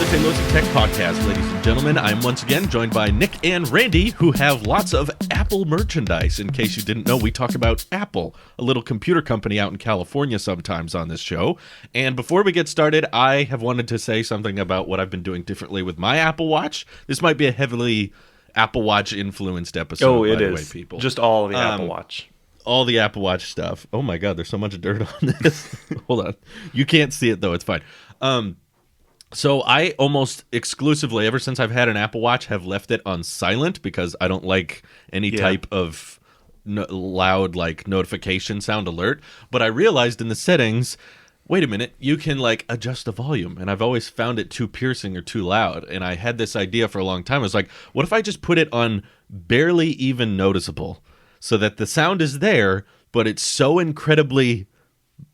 Untitled Tech Podcast, ladies and gentlemen. I'm once again joined by Nick and Randy, who have lots of Apple merchandise. In case you didn't know, we talk about Apple, a little computer company out in California sometimes on this show. And before we get started, I have wanted to say something about what I've been doing differently with my Apple Watch. This might be a heavily Apple Watch influenced episode. Oh, it by is. the way, people. Just all of the Apple Watch. All the Apple Watch stuff. Oh my God, there's so much dirt on this. Hold on. You can't see it though. It's fine. So I almost exclusively, ever since I've had an Apple Watch, have left it on silent because I don't like any type of loud like notification sound alert. But I realized in the settings, wait a minute, you can like adjust the volume. And I've always found it too piercing or too loud. And I had this idea for a long time. I was like, what if I just put it on barely even noticeable so that the sound is there, but it's so incredibly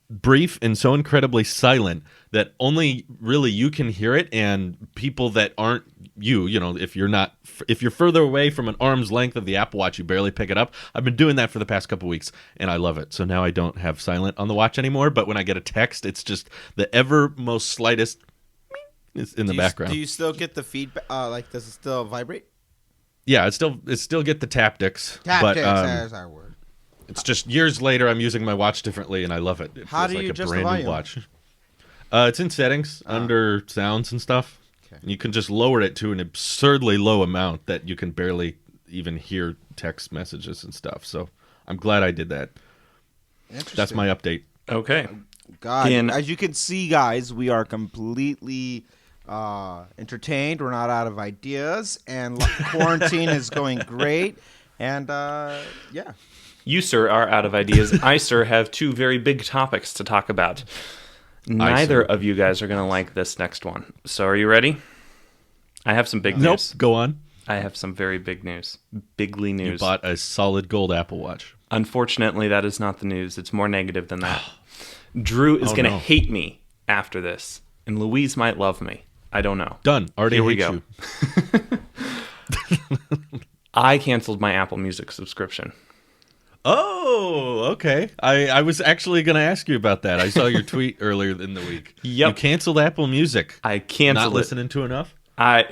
brief and so incredibly silent that only really you can hear it, and people that aren't you know, if you're further away from an arm's length of the Apple Watch, you barely pick it up. I've been doing that for the past couple weeks and I love it. So now I don't have silent on the watch anymore, but when I get a text, it's just the ever most slightest is in the background. Do you still get the feedback? Like, does it still vibrate? Yeah, it still get the taptics. That's our word. It's just years later, I'm using my watch differently, and I love it. It How feels do like you a adjust brand the new volume? watch. It's in settings under sounds and stuff. Okay. You can just lower it to an absurdly low amount that you can barely even hear text messages and stuff. So I'm glad I did that. That's my update. Okay. God, as you can see, guys, we are completely entertained. We're not out of ideas, and quarantine is going great. And yeah. You, sir, are out of ideas. I, sir, have two very big topics to talk about. Neither of you guys are going to like this next one. So are you ready? I have some big news. Nope, go on. I have some very big news. Bigly news. You bought a solid gold Apple Watch. Unfortunately, that is not the news. It's more negative than that. Drew is going to hate me after this, and Louise might love me. I don't know. Done. Already Here we hate go. you. I canceled my Apple Music subscription. Oh, okay. I was actually going to ask you about that. I saw your tweet earlier in the week. Yep. You canceled Apple Music. I canceled Not listening to enough?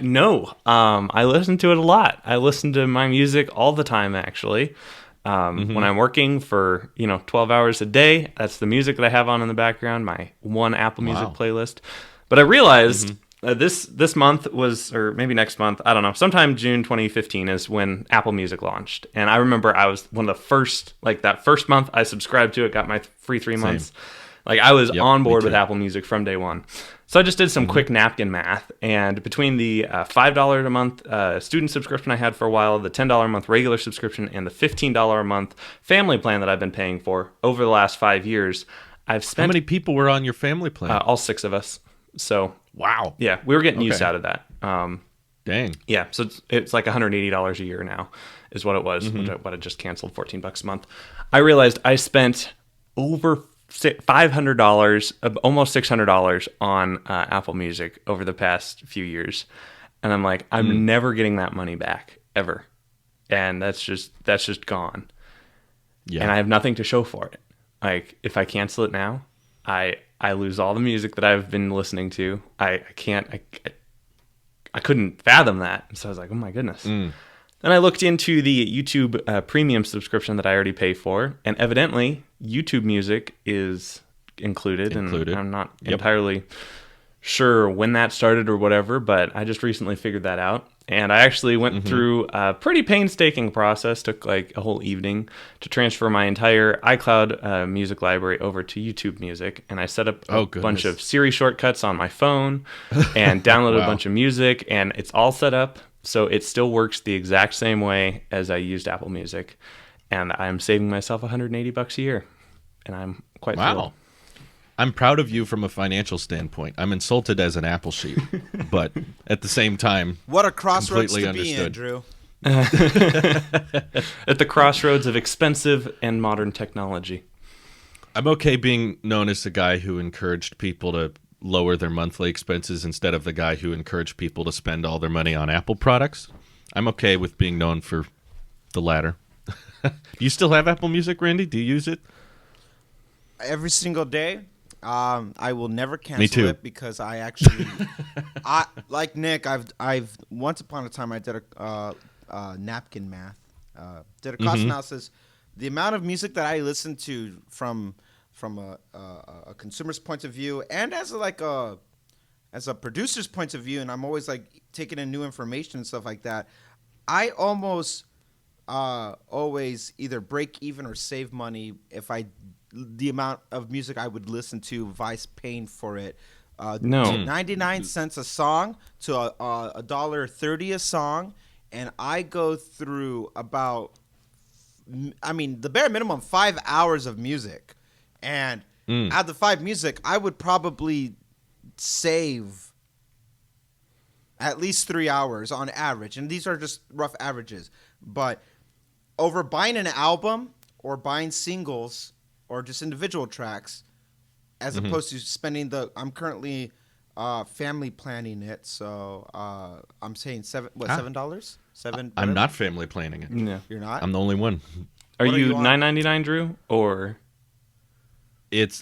No. I listen to it a lot. I listen to my music all the time, actually. When I'm working for 12 hours a day, that's the music that I have on in the background, my one Apple Music playlist. But I realized this month was, or maybe next month, I don't know, sometime June 2015 is when Apple Music launched. And I remember I was one of the first, like that first month I subscribed to it, got my free 3 months. Like I was on board with Apple Music from day one. So I just did some quick napkin math, and between the $5 a month student subscription I had for a while, the $10 a month regular subscription, and the $15 a month family plan that I've been paying for over the last 5 years, I've spent... How many people were on your family plan? All 6 of us. So wow. Yeah, we were getting use out of that. Dang. Yeah, so it's like $180 a year now is what it was, what I just canceled, $14 a month. I realized I spent over $500, almost $600 on Apple Music over the past few years. And I'm like, I'm never getting that money back, ever. And that's just gone. Yeah. And I have nothing to show for it. Like, if I cancel it now, I lose all the music that I've been listening to. I couldn't fathom that. And so I was like, oh my goodness. Then I looked into the YouTube premium subscription that I already pay for, and evidently YouTube Music is included. And I'm not entirely sure when that started or whatever, but I just recently figured that out. And I actually went through a pretty painstaking process, took like a whole evening to transfer my entire iCloud music library over to YouTube Music. And I set up a bunch of Siri shortcuts on my phone and downloaded a bunch of music, and it's all set up. So it still works the exact same way as I used Apple Music. And I'm saving myself $180 a year. And I'm quite thrilled. I'm proud of you from a financial standpoint. I'm insulted as an Apple sheep, but at the same time, what a crossroads to understood. be in, Drew. At the crossroads of expensive and modern technology. I'm okay being known as the guy who encouraged people to lower their monthly expenses instead of the guy who encouraged people to spend all their money on Apple products. I'm okay with being known for the latter. Do you still have Apple Music, Randy? Do you use it? Every single day. I will never cancel too. it because I actually, I like Nick. I've once upon a time I did a napkin math. Did a cost analysis. The amount of music that I listen to from a consumer's point of view and as a producer's point of view, and I'm always like taking in new information and stuff like that. I almost always either break even or save money if the amount of music I would listen to vice paying for it. No. 99 cents a song to $1.30 a song, and I go through about, I mean, the bare minimum 5 hours of music, and out of the 5 music, I would probably save at least 3 hours on average, and these are just rough averages. But over buying an album or buying singles or just individual tracks, as opposed to spending I'm currently family planning it, so I'm saying $7. $7. I'm not family planning it. No. You're not. I'm the only one. Are What are you you on? $9.99, Drew? Or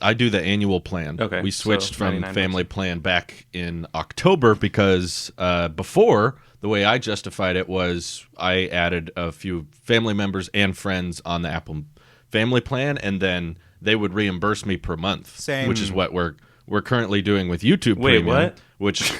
I do the annual plan. Okay, We switched so from 99 family plan back in October because before, the way I justified it was I added a few family members and friends on the Apple family plan, and then they would reimburse me per month. Same. Which is what we're currently doing with YouTube Wait, Premium, what? which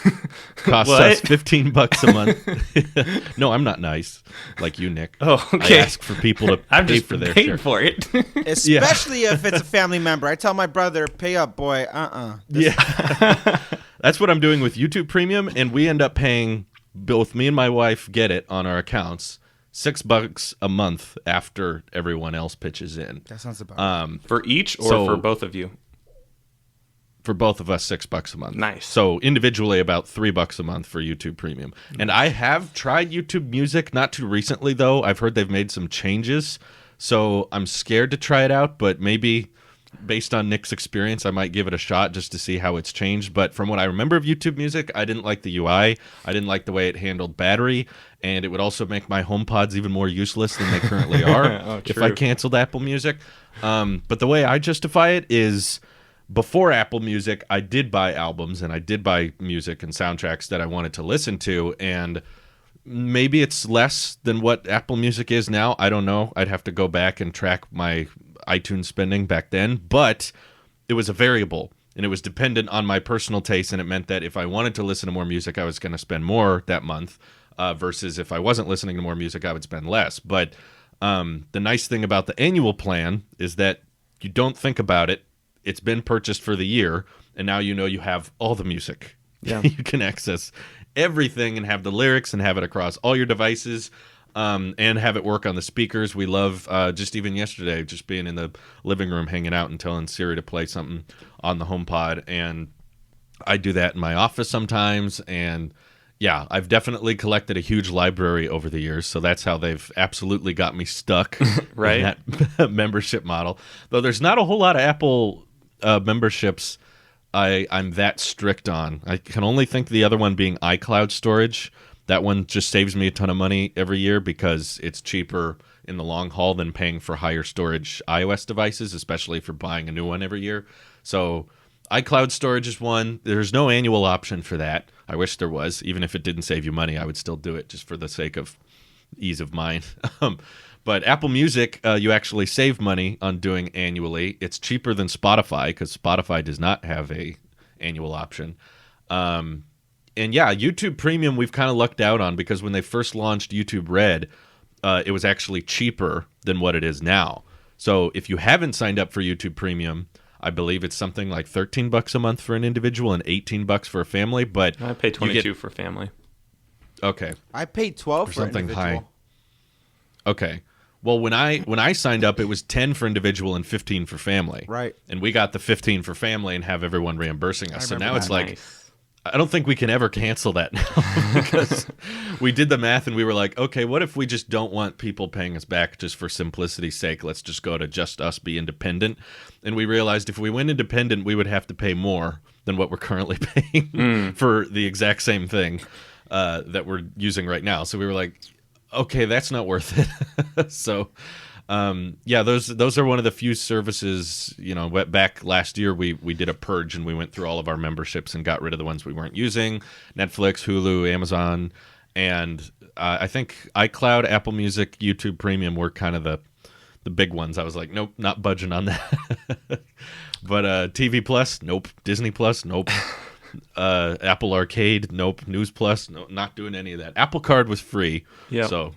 costs What? us $15 a month. No, I'm not nice like you, Nick. Oh, okay. I ask for people to I'm pay just for their paying share. for it. Especially if it's a family member. I tell my brother, pay up, boy. Yeah. That's what I'm doing with YouTube Premium, and we end up paying, both me and my wife get it on our accounts, $6 a month after everyone else pitches in. That sounds about For each or So- for both of you? For both of us, $6 a month. Nice. So individually, about $3 a month for YouTube Premium. And I have tried YouTube Music, not too recently though. I've heard they've made some changes, so I'm scared to try it out. But maybe, based on Nick's experience, I might give it a shot just to see how it's changed. But from what I remember of YouTube Music, I didn't like the UI. I didn't like the way it handled battery, and it would also make my HomePods even more useless than they currently are Oh, if I true. canceled Apple Music. But the way I justify it is, before Apple Music, I did buy albums and I did buy music and soundtracks that I wanted to listen to, and maybe it's less than what Apple Music is now. I don't know. I'd have to go back and track my iTunes spending back then, but it was a variable and it was dependent on my personal taste, and it meant that if I wanted to listen to more music, I was going to spend more that month versus if I wasn't listening to more music, I would spend less. But the nice thing about the annual plan is that you don't think about it. It's been purchased for the year, and now you know you have all the music. Yeah. You can access everything and have the lyrics and have it across all your devices, and have it work on the speakers. We love, just even yesterday, just being in the living room hanging out and telling Siri to play something on the HomePod, and I do that in my office sometimes. And yeah, I've definitely collected a huge library over the years, so that's how they've absolutely got me stuck Right. in that membership model. Though there's not a whole lot of Apple memberships I'm that strict on. I can only think the other one being iCloud storage. That one just saves me a ton of money every year because it's cheaper in the long haul than paying for higher storage iOS devices, especially for buying a new one every year. So iCloud storage is one. There's no annual option for that. I wish there was. Even if it didn't save you money, I would still do it just for the sake of ease of mind. But Apple Music, you actually save money on doing annually. It's cheaper than Spotify because Spotify does not have a annual option. And yeah, YouTube Premium we've kind of lucked out on because when they first launched YouTube Red, it was actually cheaper than what it is now. So if you haven't signed up for YouTube Premium, I believe it's something like $13 a month for an individual and $18 for a family. But I pay you 22 for family. Okay. I paid 12 for something individual. high. Okay. Well, when I signed up, it was 10 for individual and 15 for family. Right. And we got the 15 for family and have everyone reimbursing us. So remember now it's that. like, Nice. I don't think we can ever cancel that now because we did the math and we were like, okay, what if we just don't want people paying us back just for simplicity's sake? Let's just go to just us be independent. And we realized if we went independent, we would have to pay more than what we're currently paying for the exact same thing that we're using right now. So we were like, okay, that's not worth it. So Yeah, those are one of the few services. Back last year we did a purge and we went through all of our memberships and got rid of the ones we weren't using: Netflix, Hulu, Amazon, and I think iCloud, Apple Music, YouTube Premium were kind of the big ones. I was like, nope, not budging on that. But TV Plus, nope. Disney Plus, nope. Apple Arcade, nope. News Plus, no, not doing any of that. Apple Card was free, so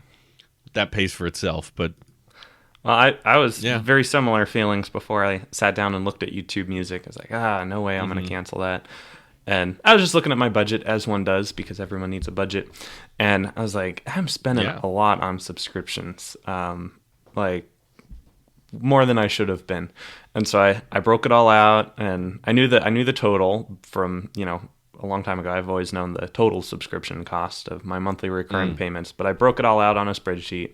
that pays for itself. But well, I was very similar feelings before I sat down and looked at YouTube Music. I was like, no way I'm going to cancel that. And I was just looking at my budget, as one does, because everyone needs a budget. And I was like, I'm spending a lot on subscriptions, like more than I should have been. And so I broke it all out, and I knew the total from, a long time ago. I've always known the total subscription cost of my monthly recurring payments, but I broke it all out on a spreadsheet.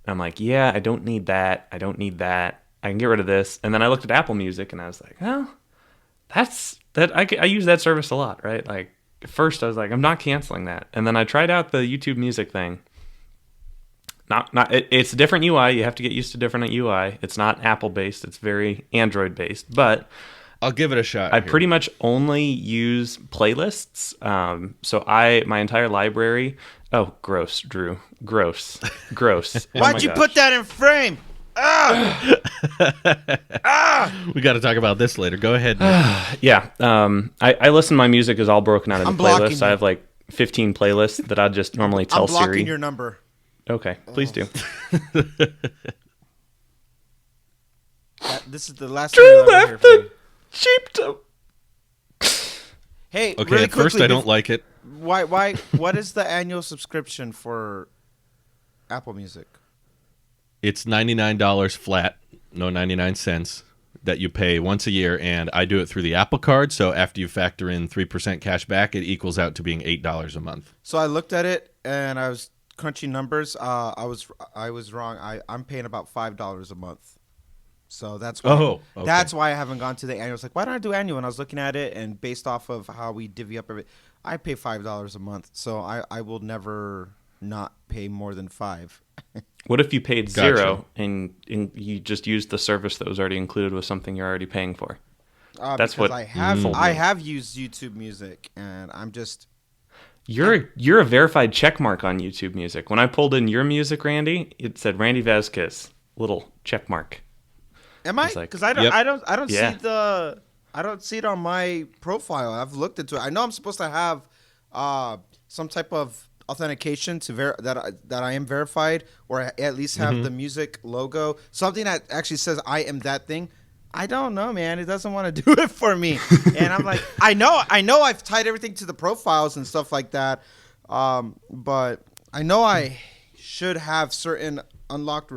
And I'm like, I don't need that. I don't need that. I can get rid of this. And then I looked at Apple Music, and I was like, I use that service a lot, right? Like, at first I was like, I'm not canceling that. And then I tried out the YouTube Music thing. It's a different UI. You have to get used to different UI. It's not Apple based. It's very Android based. But I'll give it a shot. I pretty much only use playlists. So my entire library. Oh, gross, Drew. Gross. Why'd you put that in frame? We got to talk about this later. Go ahead. I listen. My music is all broken out into playlists. You. I have like 15 playlists that I just normally tell Siri. I'm blocking your number. Okay, please do. This is the last Drew time left the sheep to... Hey, okay, really at first quickly, I don't like it. Why? What is the annual subscription for Apple Music? It's $99 flat, no 99 cents, that you pay once a year, and I do it through the Apple Card, so after you factor in 3% cash back, it equals out to being $8 a month. So I looked at it, and I was crunching numbers. I was wrong. I'm paying about $5 a month. So that's why, that's why I haven't gone to the annual. It's like, why don't I do annual? And I was looking at it, and based off of how we divvy up everything, I pay $5 a month. So I will never not pay more than $5. What if you paid zero and you just used the service that was already included with something you're already paying for? That's what I have used YouTube Music, and I'm just... You're a verified check mark on YouTube Music. When I pulled in your music, Randy, it said Randy Vasquez, little check mark. Am I? Because I don't see it on my profile. I've looked into it. I know I'm supposed to have some type of authentication to that I am verified, or at least have the music logo, something that actually says I am that thing. I don't know, man. It doesn't want to do it for me. And I'm like, I know I've tied everything to the profiles and stuff like that. But I know I should have certain unlocked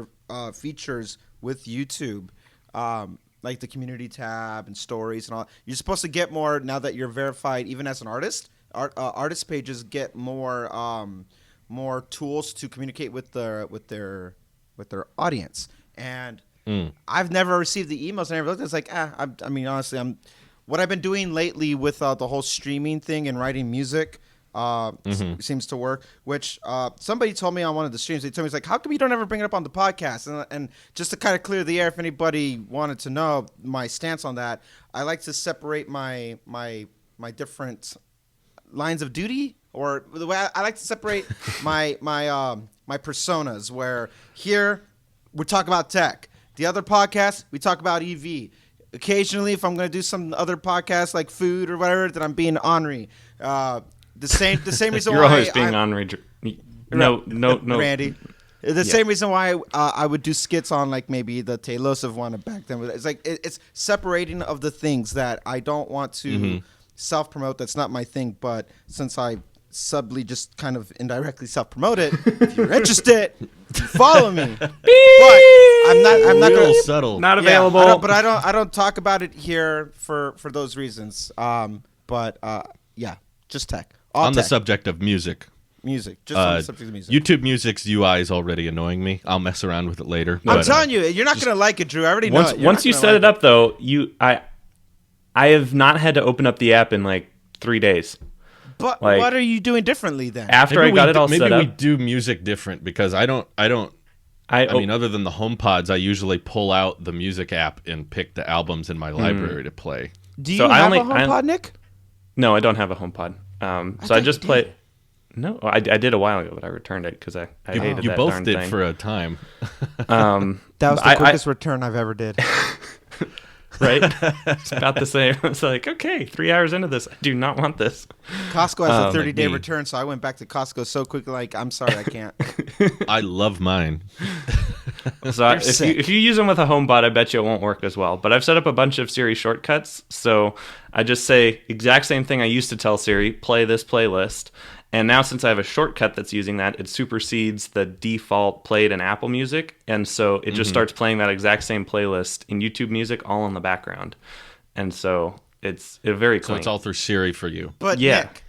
features with YouTube, like the community tab and stories and all. You're supposed to get more now that you're verified, even as an artist. Artist pages get more tools to communicate with their audience. And I've never received the emails. I never looked. It's like, I mean, honestly, what I've been doing lately with the whole streaming thing and writing music seems to work. Which somebody told me on one of the streams. They told me, it's like, how come you don't ever bring it up on the podcast? And just to kind of clear the air, if anybody wanted to know my stance on that, I like to separate my different lines of duty, or the way I like to separate my personas. Where here we talk about tech. The other podcast, we talk about EV. Occasionally, if I'm going to do some other podcast like food or whatever, then I'm being ornery. The same reason You're why always being ornery. No, Randy. The same reason why I would do skits on like maybe the Taylosive one back then. It's like it's separating of the things that I don't want to self-promote. That's not my thing. But since I subtly just kind of indirectly self-promote it, if you're interested, follow me. But I'm not Real gonna, subtle. Not available. I don't talk about it here for those reasons. Just tech. All on tech. the subject of music. Just on the subject of music. YouTube Music's UI is already annoying me. I'll mess around with it later. I'm telling you, you're not gonna like it, Drew. I already know it. Once you set it up, though, I have not had to open up the app in like 3 days. But what are you doing differently then? After I got it all set up, maybe we do music different because I don't I mean, other than the HomePods, I usually pull out the music app and pick the albums in my library to play. Do you So have a HomePod, Nick? No, I don't have a HomePod. So I just play. No, I did a while ago, but I returned it because I hated You that both darn did thing. for a time. That was the quickest return I've ever did. Right? It's about the same. I was like, okay, 3 hours into this, I do not want this. Costco has a 30-day me. return, so I went back to Costco so quickly. Like, I'm sorry, I can't. I love mine. So if you use them with a HomePod, I bet you it won't work as well. But I've set up a bunch of Siri shortcuts. So I just say exact same thing I used to tell Siri, play this playlist. And now since I have a shortcut that's using that, it supersedes the default played in Apple Music. And so it just starts playing that exact same playlist in YouTube Music all in the background. And so it's very clean. So it's all through Siri for you. But Yeah. Nick,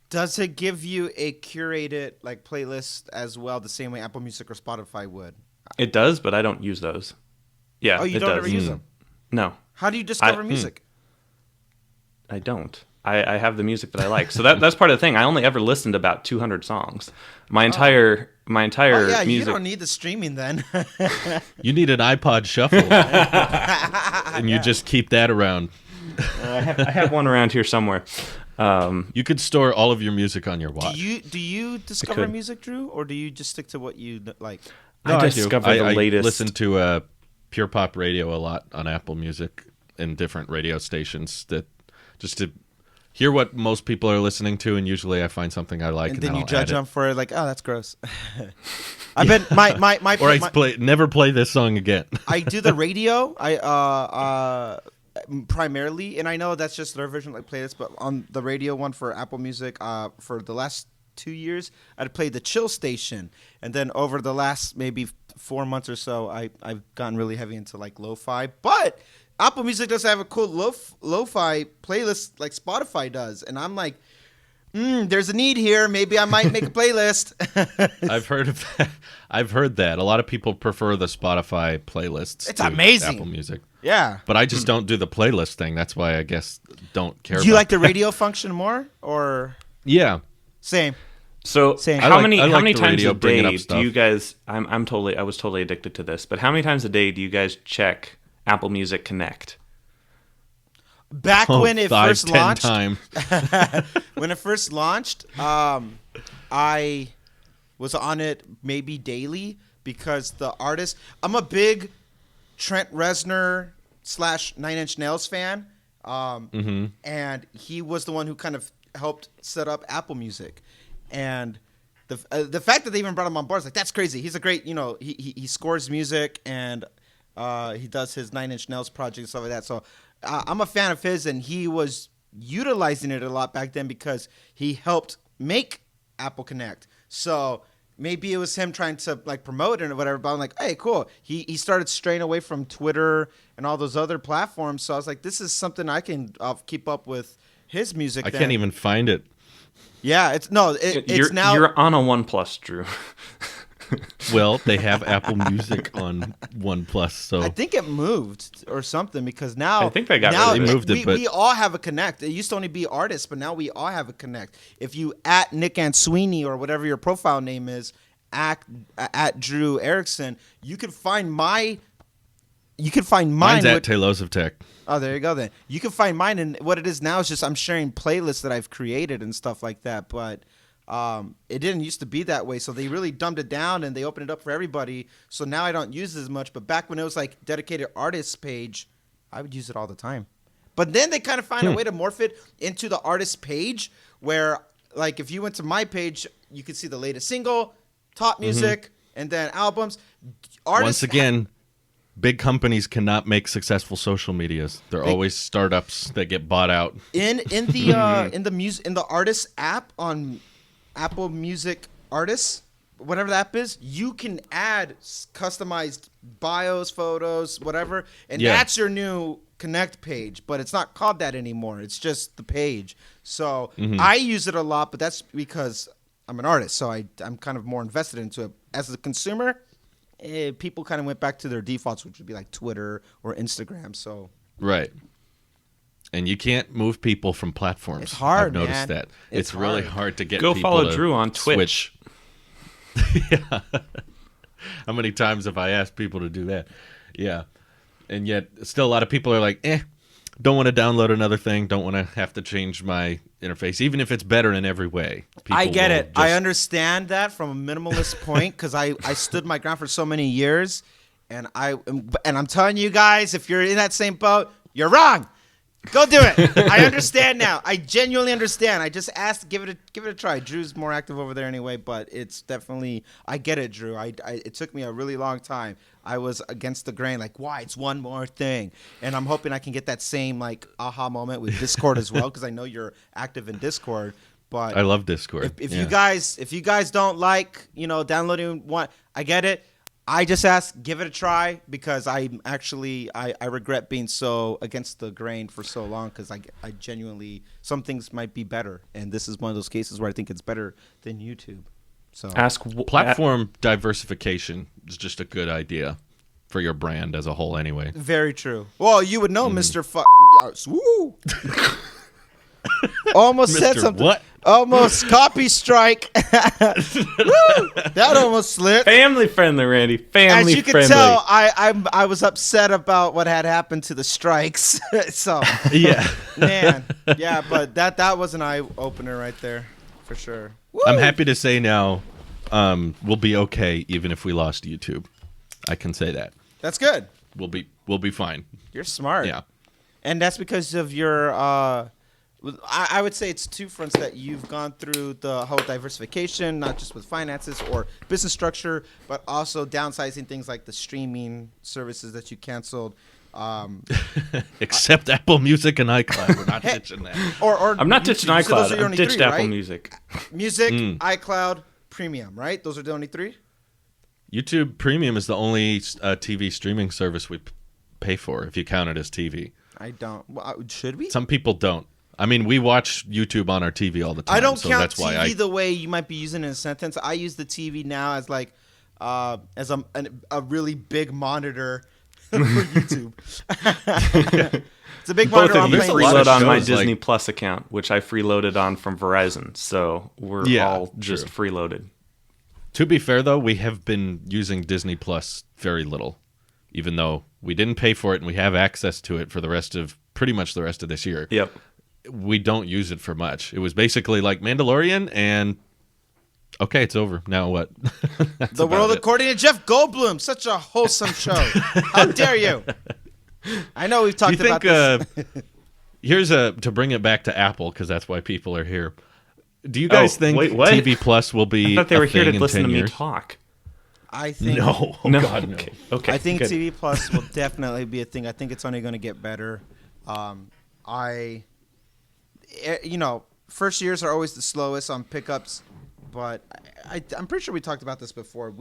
does it give you a curated like playlist as well, the same way Apple Music or Spotify would? It does, but I don't use those. Yeah, Oh, you it don't does. ever use them? No, How do you discover music? I don't. I have the music that I like. So that's part of the thing. I only ever listened to about 200 songs. My entire Oh, yeah, music. you don't need the streaming then. You need an iPod Shuffle, and you just keep that around. I have one around here somewhere. You could store all of your music on your watch. Do you discover could. music, Drew, or do you just stick to what you like? No, I do. discover the latest. I listen to Pure Pop Radio a lot on Apple Music and different radio stations that just to hear what most people are listening to, and usually I find something I like, And then then you I'll judge add them for like, oh, that's gross. I bet my or I never play this song again. I do the radio. Primarily, and I know that's just their version like playlist, but on the radio one for Apple Music, for the last 2 years, I'd played the chill station, and then over the last maybe 4 months or so, I've gotten really heavy into like lo-fi. But Apple Music does have a cool lo-fi playlist like Spotify does, and I'm like, there's a need here. Maybe I might make a playlist. I've heard of that. I've heard that a lot of people prefer the Spotify playlists. It's to amazing. Apple Music. Yeah. But I just don't do the playlist thing. That's why I guess don't care. Do you about like the radio function more, or Yeah. same? So Same. how I many like the times radio a bringing day up stuff. do you guys? I was totally addicted to this. But how many times a day do you guys check Apple Music Connect? Back when it 5, first 10 launched, time. when it first launched, I was on it maybe daily because the artist. I'm a big Trent Reznor / Nine Inch Nails fan, and he was the one who kind of helped set up Apple Music, and the fact that they even brought him on board is like that's crazy. He's a great, he scores music and he does his Nine Inch Nails project and stuff like that. So I'm a fan of his, and he was utilizing it a lot back then because he helped make Apple Connect. So maybe it was him trying to like promote it or whatever, but I'm like, hey, cool. He started straying away from Twitter and all those other platforms. So I was like, this is something I can keep up with his music. I then. can't even find it. Yeah, it's now. You're on a OnePlus, Drew. Well, they have Apple Music on OnePlus, so I think it moved or something because now I think they got now rid of it. They moved it, but we all have a Connect. It used to only be artists, but now we all have a Connect. If you at Nick and Sweeney or whatever your profile name is, at Drew Erickson, you can find mine. mine's at Talos of Tech. Oh, there you go then. You can find mine, and what it is now is just I'm sharing playlists that I've created and stuff like that. But it didn't used to be that way, so they really dumbed it down and they opened it up for everybody. So now I don't use it as much. But back when it was like dedicated artists page, I would use it all the time. But then they kind of find a way to morph it into the artist page, where like if you went to my page, you could see the latest single, top music, and then albums. Once again, big companies cannot make successful social medias. They're always startups that get bought out. in the artist app on Apple Music Artists, whatever the app is, you can add customized bios, photos, whatever, and that's your new Connect page. But it's not called that anymore. It's just the page. So I use it a lot, but that's because I'm an artist, so I'm kind of more invested into it. As a consumer, people kind of went back to their defaults, which would be like Twitter or Instagram. So Right. And you can't move people from platforms. It's hard, I've noticed man. that. It's really hard. hard to get Go people follow to Drew on Twitch. switch. Yeah. How many times have I asked people to do that? Yeah. And yet still a lot of people are like, don't want to download another thing, don't want to have to change my interface, even if it's better in every way. I People get will it. I just- understand that from a minimalist point because I stood my ground for so many years, and I'm telling you guys, if you're in that same boat, you're wrong. Go do it. I understand now. I genuinely understand. I just asked, give it a try. Drew's more active over there anyway, but it's definitely, I get it, Drew. It took me a really long time. I was against the grain, like, why? It's one more thing. And I'm hoping I can get that same like aha moment with Discord as well, because I know you're active in Discord. But I love Discord. if Yeah. you guys don't like, downloading one, I get it. I just asked, give it a try, because I regret being so against the grain for so long, because I genuinely, some things might be better, and this is one of those cases where I think it's better than YouTube. So Platform diversification is just a good idea for your brand as a whole anyway. very true. Well, you would know, Mr. Woo! Almost said Mr. something. What? Almost copy strike. Woo! That almost slipped. Family friendly, Randy. Family As you can friendly. tell, I was upset about what had happened to the strikes. So, Yeah. man, yeah, but that was an eye opener right there, for sure. I'm Woo! happy to say now we'll be okay even if we lost YouTube. I can say that. That's good. We'll be fine. You're smart. Yeah. And that's because of your. I would say it's two fronts that you've gone through: the whole diversification, not just with finances or business structure, but also downsizing things like the streaming services that you canceled. Except Apple Music and iCloud. We're not ditching that. Or I'm not ditching YouTube. You said those iCloud. are your I've only ditched three, Apple right? Music. Music, iCloud, Premium, right? Those are the only three? YouTube Premium is the only TV streaming service we pay for, if you count it as TV. I don't. Well, should we? Some people don't. I mean, we watch YouTube on our TV all the time. I don't so count that's why TV the way you might be using it in a sentence. I use the TV now as like as a really big monitor for YouTube. It's a big Both monitor. of I'm you playing playing a lot of freeload on my shows, Disney like- Plus account, which I freeloaded on from Verizon. So we're Yeah, all just true. freeloaded. To be fair, though, we have been using Disney Plus very little, even though we didn't pay for it and we have access to it for pretty much the rest of this year. Yep. We don't use it for much. It was basically like Mandalorian and okay, it's over. Now what? That's The about World it. According to Jeff Goldblum. Such a wholesome show. How dare you? I know we've Do you talked about think this. here's to bring it back to Apple, because that's why people are here. Do you guys think wait, what? TV Plus will be I thought they were a here thing to in listen 10 to me years? talk. I think No. Oh, No. God, no. Okay. I think good. TV Plus will definitely be a thing. I think it's only going to get better. First years are always the slowest on pickups, but I'm pretty sure we talked about this before.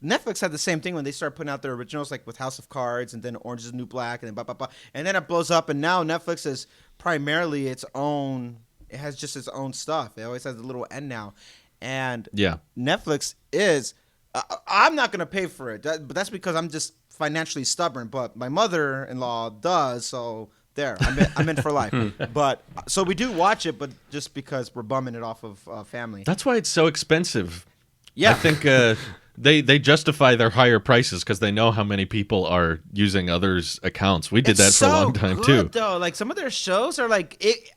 Netflix had the same thing when they started putting out their originals, like with House of Cards, and then Orange is the New Black, and then blah, blah, blah. And then it blows up, and now Netflix is primarily its own. It has just its own stuff. It always has a little N now. And Yeah. Netflix is. I'm not going to pay for it, but that's because I'm just financially stubborn. But my mother-in-law does, so there, I'm in for life. But so we do watch it, but just because we're bumming it off of family. That's why it's so expensive. Yeah, I think they justify their higher prices because they know how many people are using others' accounts. We did It's that for a so long time good, too. Though, like some of their shows are like it.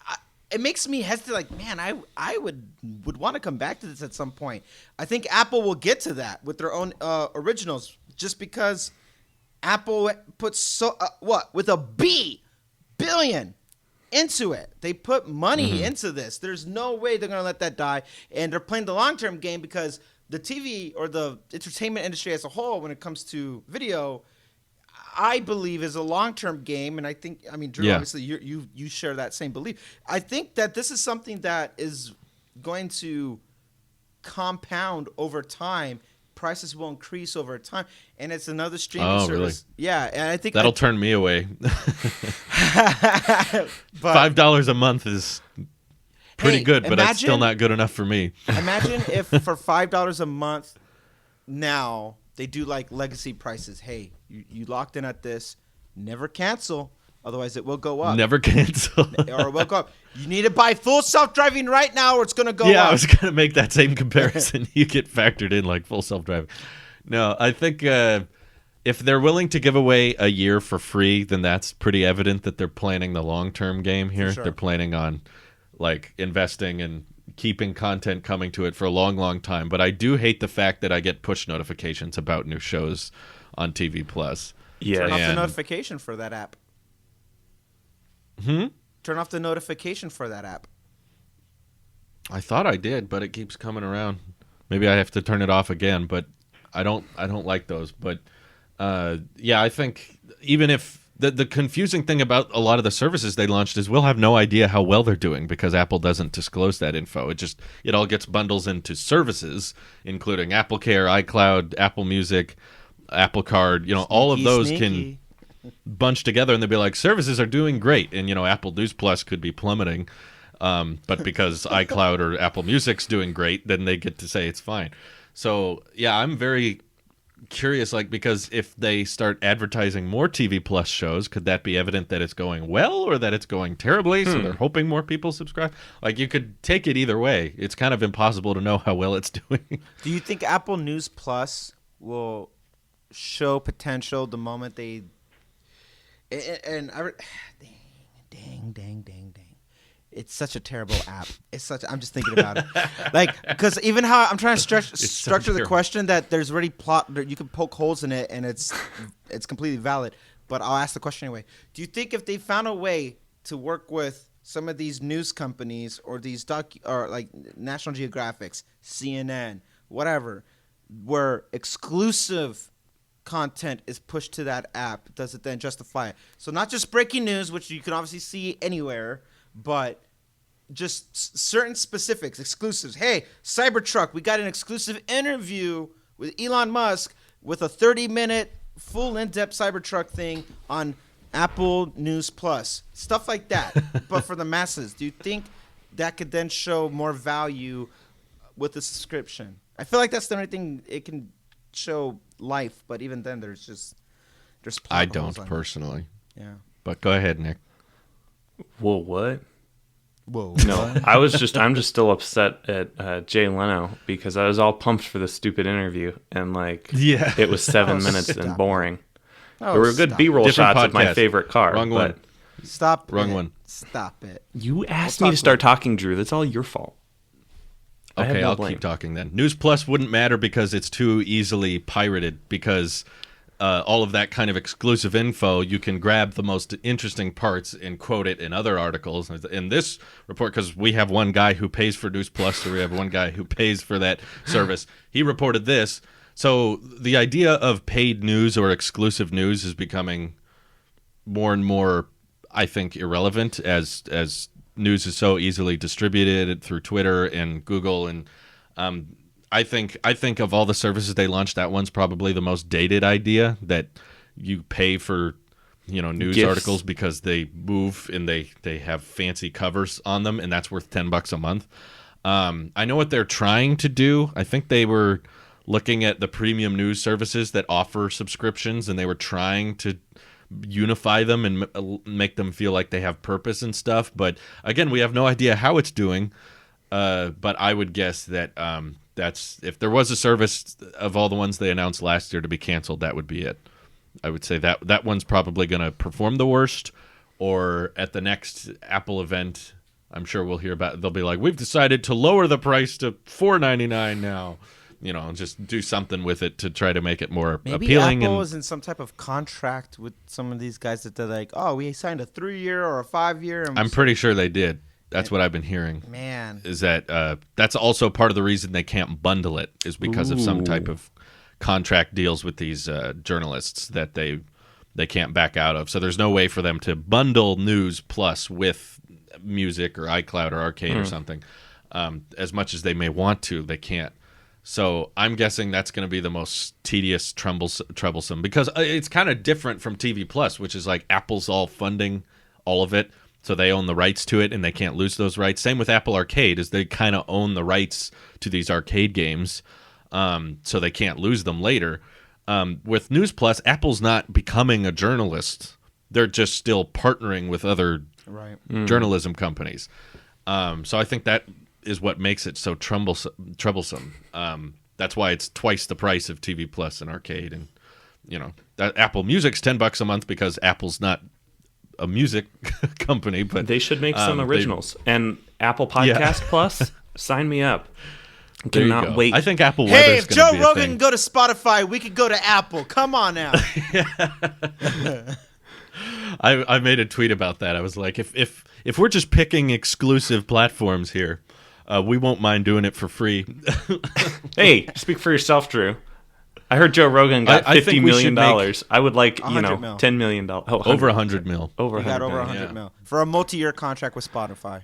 It makes me hesitate. Like, man, I would want to come back to this at some point. I think Apple will get to that with their own originals, just because Apple puts with a billion into it. They put money into this. There's no way they're gonna let that die, and they're playing the long term game because the TV or the entertainment industry as a whole, when it comes to video, I believe is a long-term game, and I think, Drew, Yeah. obviously you share that same belief. I think that this is something that is going to compound over time. Prices will increase over time, and it's another streaming Oh, service. really? Yeah, and I think That'll turn me away. but $5 a month is pretty Hey, good, but that's still imagine- not good enough for me. imagine if for $5 a month now they do like legacy prices. Hey, you locked in at this, never cancel, otherwise it will go up. Never cancel. Or it will go up. You need to buy full self-driving right now or it's going to go Yeah, up. I was gonna make that same comparison. You get factored in like full self-driving. No, I think if they're willing to give away a year for free, then that's pretty evident that they're planning the long-term game here. sure. They're planning on like investing and keeping content coming to it for a long, long time. But I do hate the fact that I get push notifications about new shows on TV Plus. Yeah. Turn off the And- notification for that app. Turn off the notification for that app. I thought I did, but it keeps coming around. Maybe I have to turn it off again, but I don't like those. But yeah, I think even if the confusing thing about a lot of the services they launched is we'll have no idea how well they're doing because Apple doesn't disclose that info. It all gets bundles into services, including Apple Care, iCloud, Apple Music, Apple Card. All of those Sneaky. can bunch together and they'll be like, services are doing great. And, Apple News Plus could be plummeting. But because iCloud or Apple Music's doing great, then they get to say it's fine. So, yeah, I'm very curious, because if they start advertising more TV Plus shows, could that be evident that it's going well or that it's going terribly? So they're hoping more people subscribe? You could take it either way. It's kind of impossible to know how well it's doing. Do you think Apple News Plus will show potential the moment they? Dang. It's such a terrible app. I'm just thinking about it. Because even how I'm trying to structure the terrible. question that there's already plot, that you can poke holes in it and it's completely valid. But I'll ask the question anyway. Do you think if they found a way to work with some of these news companies or these National Geographics, CNN, whatever, where exclusive content is pushed to that app, does it then justify it? So not just breaking news, which you can obviously see anywhere, but just certain specifics, exclusives. Hey, Cybertruck, we got an exclusive interview with Elon Musk with a 30-minute full in-depth Cybertruck thing on Apple News Plus. Stuff like that, but for the masses. Do you think that could then show more value with the subscription? I feel like that's the only thing it can show life, but even then there's plot I holes don't on it. personally. Yeah. But go ahead, Nick. Whoa, what? Whoa. No, I'm just still upset at Jay Leno because I was all pumped for the stupid interview and Yeah. it was 7 Oh, minutes stop and it. boring. Oh, There were good stop B-roll Different shots of my podcast. favorite car. Wrong but one. Stop Wrong it. one. Stop it. You asked We'll me to talk start talking, Drew. That's all your fault. I have Okay, no I'll blame. keep talking then. News Plus wouldn't matter because it's too easily pirated because all of that kind of exclusive info, you can grab the most interesting parts and quote it in other articles. In this report, because we have one guy who pays for News Plus, so we have one guy who pays for that service. He reported this. So the idea of paid news or exclusive news is becoming more and more, I think, irrelevant as news is so easily distributed through Twitter and Google. And I think of all the services they launched, that one's probably the most dated idea, that you pay for news Gifts. articles because they move and they have fancy covers on them, and that's worth $10 a month. I know what they're trying to do. I think they were looking at the premium news services that offer subscriptions, and they were trying to unify them and make them feel like they have purpose and stuff. But again, we have no idea how it's doing. But I would guess that that's, if there was a service of all the ones they announced last year to be canceled, that would be it. I would say that one's probably going to perform the worst, or at the next Apple event, I'm sure we'll hear about it. They'll be like, we've decided to lower the price to $4.99 now. Just do something with it to try to make it more Maybe appealing. Apple And is in some type of contract with some of these guys that they're like, oh, we signed a 3-year or a 5-year. And I'm pretty sure they did. That's what I've been hearing. Man. Is that that's also part of the reason they can't bundle it, is because of some type of contract deals with these journalists that they can't back out of. So there's no way for them to bundle News Plus with music or iCloud or Arcade or something. As much as they may want to, they can't. So I'm guessing that's going to be the most tedious, troublesome, because it's kind of different from TV Plus, which is like Apple's all funding all of it. So they own the rights to it, and they can't lose those rights. Same with Apple Arcade, is they kind of own the rights to these arcade games, so they can't lose them later. With News Plus, Apple's not becoming a journalist. They're just still partnering with other journalism companies. So I think that is what makes it so troublesome. That's why it's twice the price of TV Plus and Arcade. And, that Apple Music's $10 a month because Apple's not a music company. But they should make some originals. And Apple Podcast Plus, sign me up. There you Cannot go. wait. I think Apple Hey, Weather's if going Joe to be a Rogan thing. can go to Spotify, we could go to Apple. Come on now. I made a tweet about that. I was like, if we're just picking exclusive platforms here, we won't mind doing it for free. Hey, speak for yourself, Drew. I heard Joe Rogan got I $50 think we million. should I would like, $100 mil. $10 million. Oh, Over 100 mil. Over We got 100 over million. 100 yeah. mil for a multi-year contract with Spotify.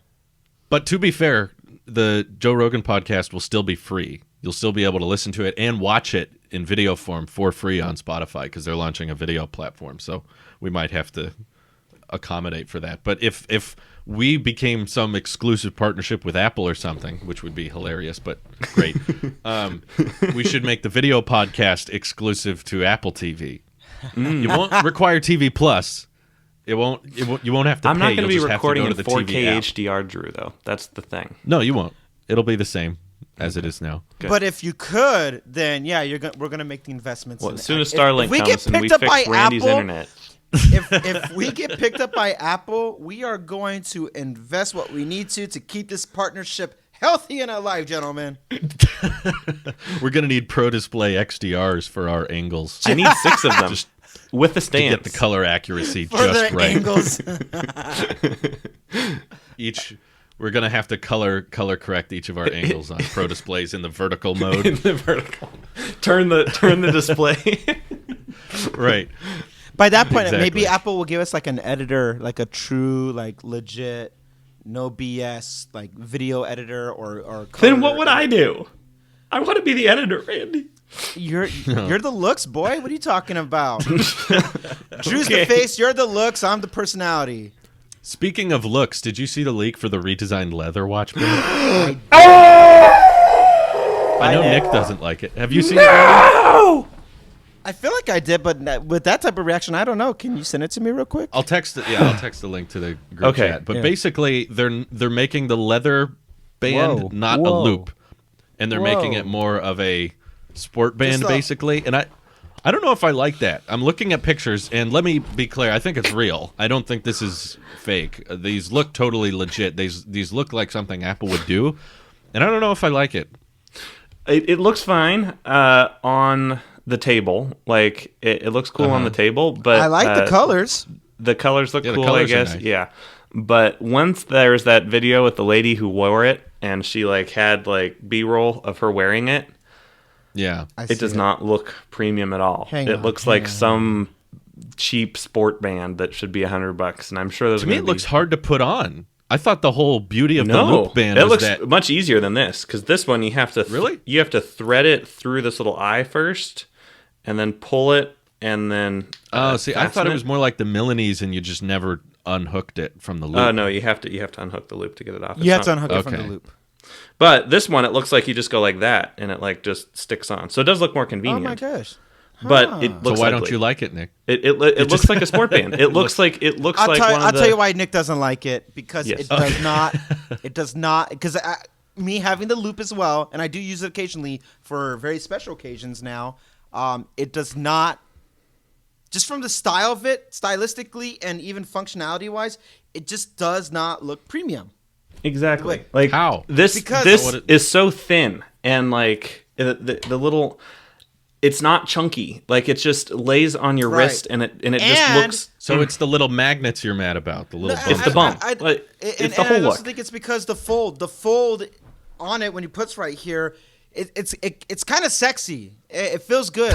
But to be fair, the Joe Rogan podcast will still be free. You'll still be able to listen to it and watch it in video form for free on Spotify because they're launching a video platform. So we might have to accommodate for that. But if we became some exclusive partnership with Apple or something, which would be hilarious, but great, we should make the video podcast exclusive to Apple TV. You won't require TV Plus. You won't have to I'm pay. not going to You'll be just have recording go in to the 4K TV app. HDR, Drew, though. That's the thing. No, you won't. It'll be the same as it is now. Good. But if you could, then yeah, we're gonna make the investments. Well, in as soon it. as Starlink if we get comes and we picked up fix by Randy's Apple, internet. if we get picked up by Apple, we are going to invest what we need to keep this partnership healthy and alive, gentlemen. We're gonna need Pro Display XDRs for our angles. I need 6 of them with the To stands. get the color accuracy For just the right. angles. We're gonna have to color correct each of our angles on Pro Displays in the vertical mode. in the vertical. Turn the display. Right. By that point, Exactly. maybe Apple will give us like an editor, like a true, like legit, no BS, like video editor or Then color what would I do? I want to be the editor, Randy. You're the looks, boy. What are you talking about? Drew's Okay. the face. You're the looks. I'm the personality. Speaking of looks, did you see the leak for the redesigned leather watch band? I know Nick doesn't like it. Have you seen it? Randy? I feel like I did, but with that type of reaction, I don't know. Can you send it to me real quick? I'll text it. Yeah, I'll text the link to the group Okay. chat. But Yeah. basically, they're making the leather band Whoa. not a Whoa. loop, and they're making Whoa. it more of a sport band, Just a- basically. And I don't know if I like that. I'm looking at pictures, and let me be clear. I think it's real. I don't think this is fake. These look totally legit. These look like something Apple would do, and I don't know if I like it. It looks fine on the table. Like it looks cool on the table, but I like the colors. The colors look Yeah, the cool, colors I are guess. nice. Yeah. But once there's that video with the lady who wore it and she like had like B-roll of her wearing it, Yeah. it does not look premium at all. Hang it on, looks like some cheap sport band that should be $100, and I'm sure those To are me, gonna it looks be... hard to put on. I thought the whole beauty of the No, loop band it was looks that. much easier than this, because this one you have to Really? you have to thread it through this little eye first, and then pull it, and then Oh, see, I thought fasten it was more like the Milanese, and you just never unhooked it from the loop. Oh no, you have to unhook the loop to get it off. You have It's to not- unhook it from okay. the loop. But this one, it looks like you just go like that, and it like just sticks on. So it does look more Oh convenient. my gosh. But it So looks why ugly. don't you like it, Nick? It looks like a sport band. It looks like I'll, one tell, of I'll the. tell you why Nick doesn't like it, because Yes. it does not. It does not, because me having the loop as well, and I do use it occasionally for very special occasions now. It does not. Just from the style of it, stylistically and even functionality wise, it just does not look premium. Exactly. Wait, Like how? Because- this What it- is so thin, and like the little, it's not chunky. Like it just lays on your Right. wrist, and it just And- looks. So it's the little magnets you're mad about. The little No, It's bumps. the bump. Like, and it's the whole I also look. think think it's because the fold on it when you puts right here, it's kind of sexy. It feels good.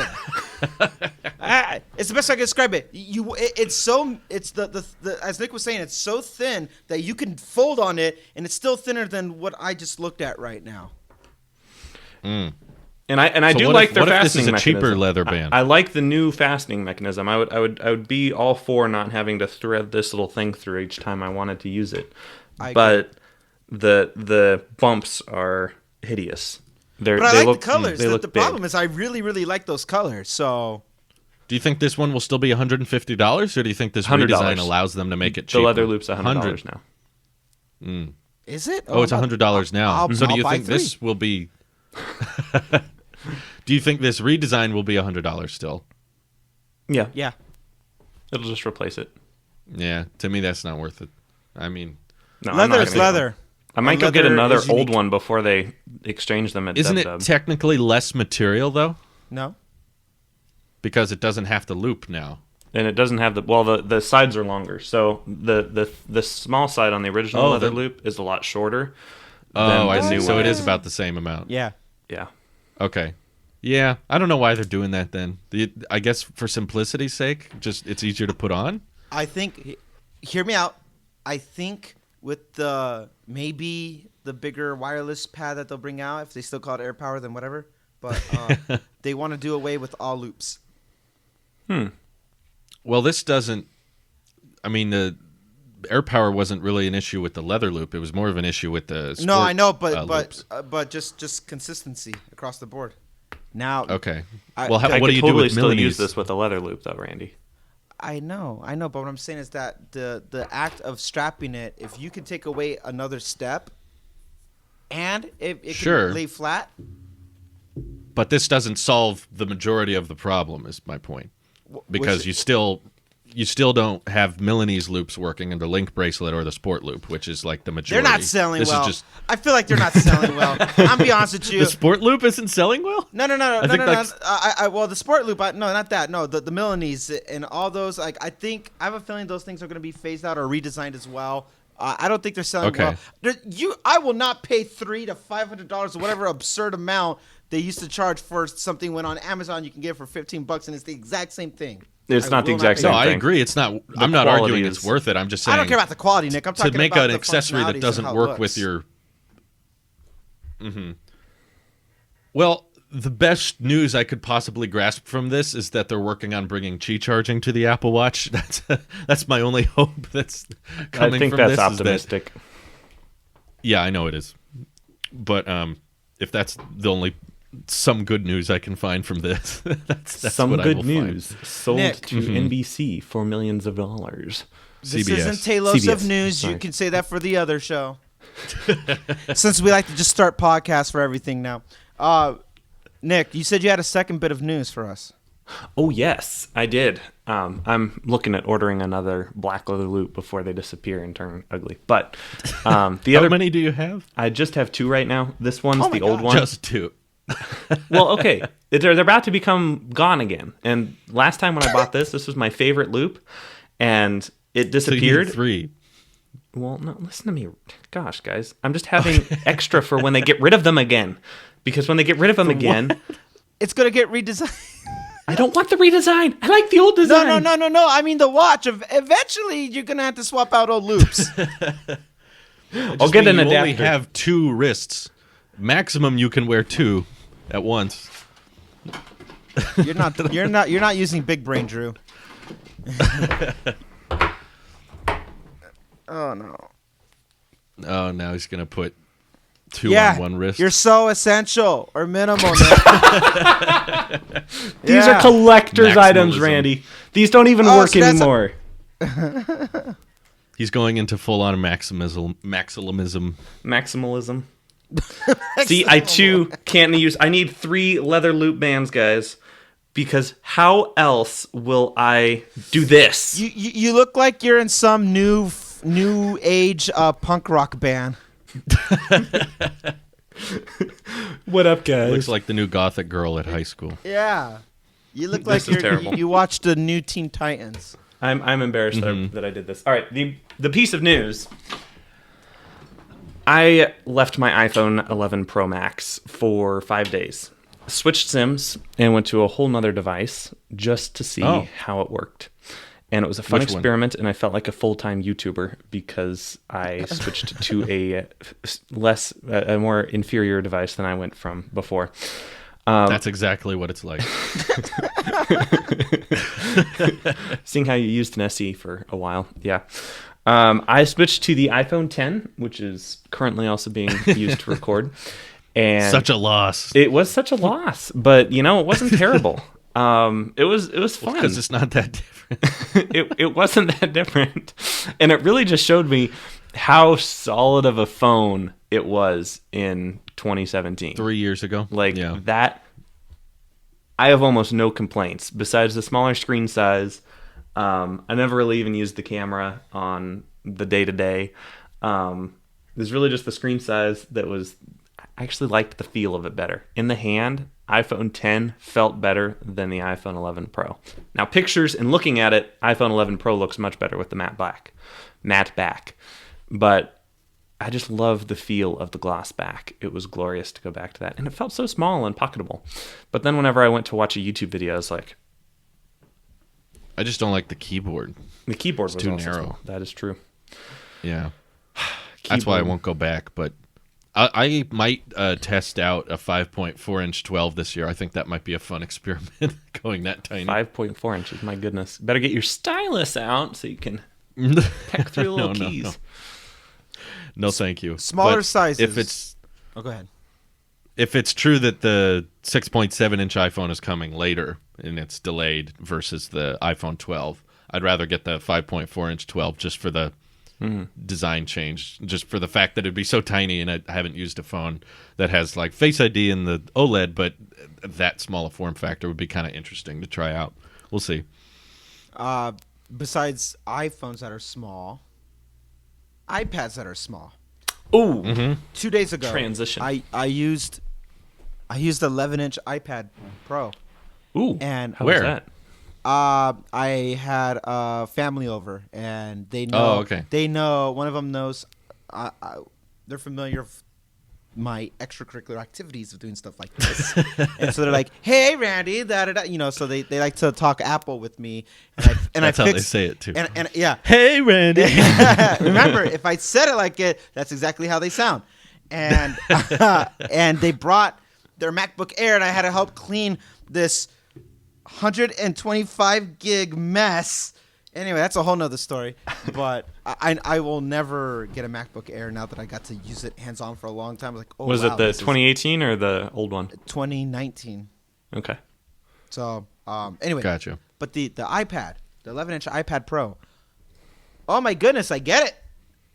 It's the best way I can describe it. It's the as Nick was saying, it's so thin that you can fold on it, and it's still thinner than what I just looked at right now. And I So do what like if- their what if this fastening is a cheaper mechanism. leather band? I like the new fastening mechanism. I would be all for not having to thread this little thing through each time I wanted to use it. I But the bumps are hideous. But I they like look, the colors. They look The big. problem is I really, really like those colors. So Do you think this one will still be $150, or do you think this $100. redesign allows them to make it The cheaper? leather loop's $100 now. is it? Oh, it's $100 now. I'll so do you buy think this will be? Do you think this redesign will be $100 still? Yeah. Yeah. It'll just replace it. Yeah, to me that's not worth it. I mean, No, I'm not Leather is gonna- leather. I might And go get leather another is old unique. one before they exchange them at isn't it Dub. technically less material though? No. Because it doesn't have to loop now. And it doesn't have the sides are longer. So the small side on the original Oh, leather the- loop is a lot shorter. Oh, I the see. new So one it is is. about the same amount. Yeah. Yeah. Okay. Yeah, I don't know why they're doing that then. I guess for simplicity's sake, just it's easier to put on. I think, hear me out. I think with maybe the bigger wireless pad that they'll bring out, if they still call it AirPower, then whatever. But they want to do away with all loops. Well, this doesn't. I mean, the AirPower wasn't really an issue with the leather loop. It was more of an issue with the sport, No, I know, loops. but just consistency across the board. Now, Okay. I- Well, I what could do you totally do with still Milanese? use this with a leather loop, though, Randy. I know, but what I'm saying is that the act of strapping it, if you can take away another step, and it Sure. can lay flat. But this doesn't solve the majority of the problem. Is my point. Because which- you still don't have Milanese loops working in the Link bracelet or the Sport loop, which is like the majority. They're not selling this well. Is just, I feel like they're not selling well. I'm be honest with you. the Sport loop isn't selling well. No. I think that's- Well, the sport loop. No, not that. No, the Milanese and all those. Like, I have a feeling those things are going to be phased out or redesigned as well. I don't think they're selling Okay. well. I will not pay $300 to $500 or whatever absurd amount they used to charge for something when on Amazon you can get it for $15 and it's the exact same thing. It's not the will exact pay same No, that. I thing. agree. It's not. I'm not quality arguing is- it's worth it. I'm just saying. I don't care about the quality, Nick. I'm to talking make about an the accessory functionalities that and doesn't how it work with looks. your. Well, the best news I could possibly grasp from this is that they're working on bringing Qi charging to the Apple Watch. That's my only hope. That's coming I think from that's this is that- optimistic. yeah, I know it is, but if that's the only some good news I can find from this, that's Some what I good will news sold Nick. to NBC for millions of dollars. This CBS. isn't Talos CBS. of News. Sorry. You can say that for the other show. Since we like to just start podcasts for everything now. Nick, you said you had a second bit of news for us. Oh yes, I did. I'm looking at ordering another black leather loop before they disappear and turn ugly. But the How other, many do you have? I just have two right now. This one's Oh my the old God. one. Just two. Well, okay, they're about to become gone again. And last time when I bought this was my favorite loop, and it So you need disappeared. three. Well, no, listen to me. Gosh, guys, I'm just having extra for when they get rid of them again. Because when they get rid of them again, It's going to get redesigned. I don't want the redesign. I like the old design. No. I mean, the watch. Eventually, you're going to have to swap out old loops. I'll get an You only adapter. have two wrists. Maximum you can wear two at once. You're not using big brain, Drew. Oh, no. Oh, now he's gonna put two Yeah, on one wrist. you're so essential or minimal, Nick. These Yeah. are collector's items, Maximalism. Randy. These don't even Oh, work so that's anymore. He's going into full on maximalism. Maximalism. See, I too can't use. I need 3 leather loop bands, guys, because how else will I do this? You look like you're in some new age punk rock band. What up, guys? Looks like the new gothic girl at high school. Yeah, you look This like is terrible. you watched the new Teen Titans. I'm embarrassed that I did this. All right, the piece of news. I left my iPhone 11 Pro Max for 5 days. Switched SIMs and went to a whole nother device just to see how it worked. And it was a fun Which one? experiment, and I felt like a full-time YouTuber because I switched to a more inferior device than I went from before. That's exactly what it's like. Seeing how you used an SE for a while, yeah. I switched to the iPhone 10, which is currently also being used to record. And Such a loss. it was such a loss, but it wasn't terrible. It was fun. Because it's not that different. it wasn't that different, and it really just showed me how solid of a phone it was in 2017. 3 years ago. Like yeah. that I have almost no complaints besides the smaller screen size. I never really even used the camera on the day-to-day. There's really just the screen size that was... I actually liked the feel of it better. In the hand, iPhone 10 felt better than the iPhone 11 Pro. Now, pictures and looking at it, iPhone 11 Pro looks much better with the matte back. But I just love the feel of the gloss back. It was glorious to go back to that. And it felt so small and pocketable. But then whenever I went to watch a YouTube video, I was like... I just don't like the keyboard. The keyboard was too also narrow. small. That is true. Yeah. That's why I won't go back, but I might test out a 5.4-inch 12 this year. I think that might be a fun experiment, going that tiny. 5.4 inches, my goodness. Better get your stylus out so you can peck through little keys. No, thank you. Smaller But sizes. Oh, go ahead. If it's true that the 6.7-inch iPhone is coming later and it's delayed versus the iPhone 12, I'd rather get the 5.4-inch 12 just for the design change, just for the fact that it'd be so tiny, and I haven't used a phone that has like Face ID and the OLED, but that small a form factor would be kind of interesting to try out. We'll see. Besides iPhones that are small, iPads that are small. Ooh, 2 days ago, Transition. I used the 11-inch iPad Pro. Ooh, And how where? was that? I had a family over, and they know. Oh, okay. They know. One of them knows. They're familiar with my extracurricular activities of doing stuff like this, and so they're like, "Hey, Randy, da." So they like to talk Apple with me, and That's I how they say it too. And yeah, Hey, Randy. remember, if I said it like it, that's exactly how they sound. And and they brought their MacBook Air, and I had to help clean this 125 gig mess. Anyway, that's a whole nother story. But I will never get a MacBook Air now that I got to use it hands on for a long time. I was like, oh, Was wow, it the this is 2018 or the old one? 2019? Okay. So anyway, Gotcha. But the iPad, the 11-inch iPad Pro. Oh my goodness, I get it.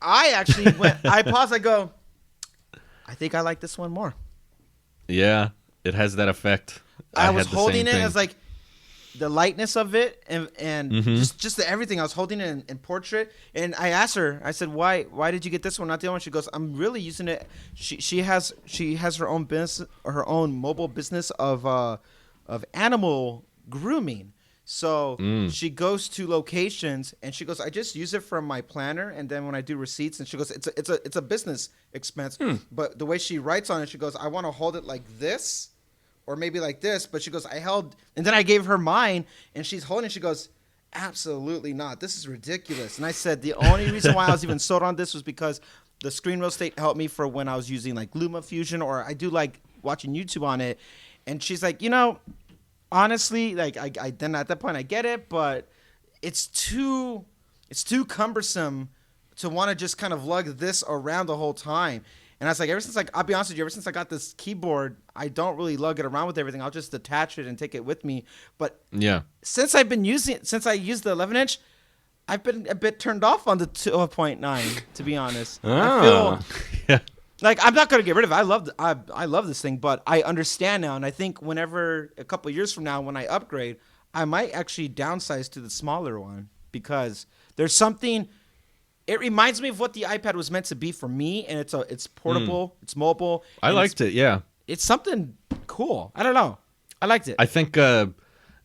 I actually went. I paused. I go, I think I like this one more. Yeah, it has that effect. I was had the holding same it thing. as like the lightness of it and Mm-hmm. just the everything. I was holding it in portrait, and I asked her. I said, "Why did you get this one, not the other one?" She goes, "I'm really using it." She has her own business, her own mobile business of animal grooming. So she goes to locations, and she goes, "I just use it for my planner, and then when I do receipts," and she goes, "It's a business expense." But the way she writes on it, she goes, "I want to hold it like this." Or maybe like this, but she goes, I held, and then I gave her mine, and she's holding it. She goes, absolutely not. This is ridiculous. And I said, the only reason why I was even sold on this was because the screen real estate helped me for when I was using like LumaFusion, or I do like watching YouTube on it. And she's like, honestly, like I then at that point I get it, but it's too cumbersome to want to just kind of lug this around the whole time. And I was like, I'll be honest with you, ever since I got this keyboard, I don't really lug it around with everything. I'll just attach it and take it with me. But Yeah. since I used the 11-inch, I've been a bit turned off on the 2.9, to be honest. I feel Yeah. like I'm not going to get rid of it. I love this thing, but I understand now. And I think whenever a couple years from now, when I upgrade, I might actually downsize to the smaller one, because there's something. It reminds me of what the iPad was meant to be for me, and it's portable, it's mobile. I liked it, yeah. It's something cool. I don't know. I liked it. I think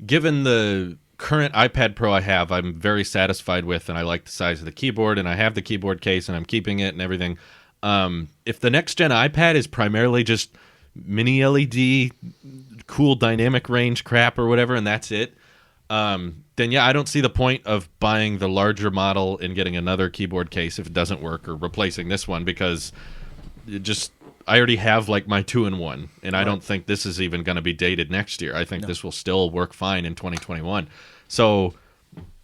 given the current iPad Pro I have, I'm very satisfied with, and I like the size of the keyboard, and I have the keyboard case, and I'm keeping it and everything. If the next-gen iPad is primarily just mini LED, cool dynamic range crap or whatever, and that's it, then yeah, I don't see the point of buying the larger model and getting another keyboard case if it doesn't work, or replacing this one, because I already have like my 2-in-1, and I don't think this is even going to be dated next year. I think this will still work fine in 2021. So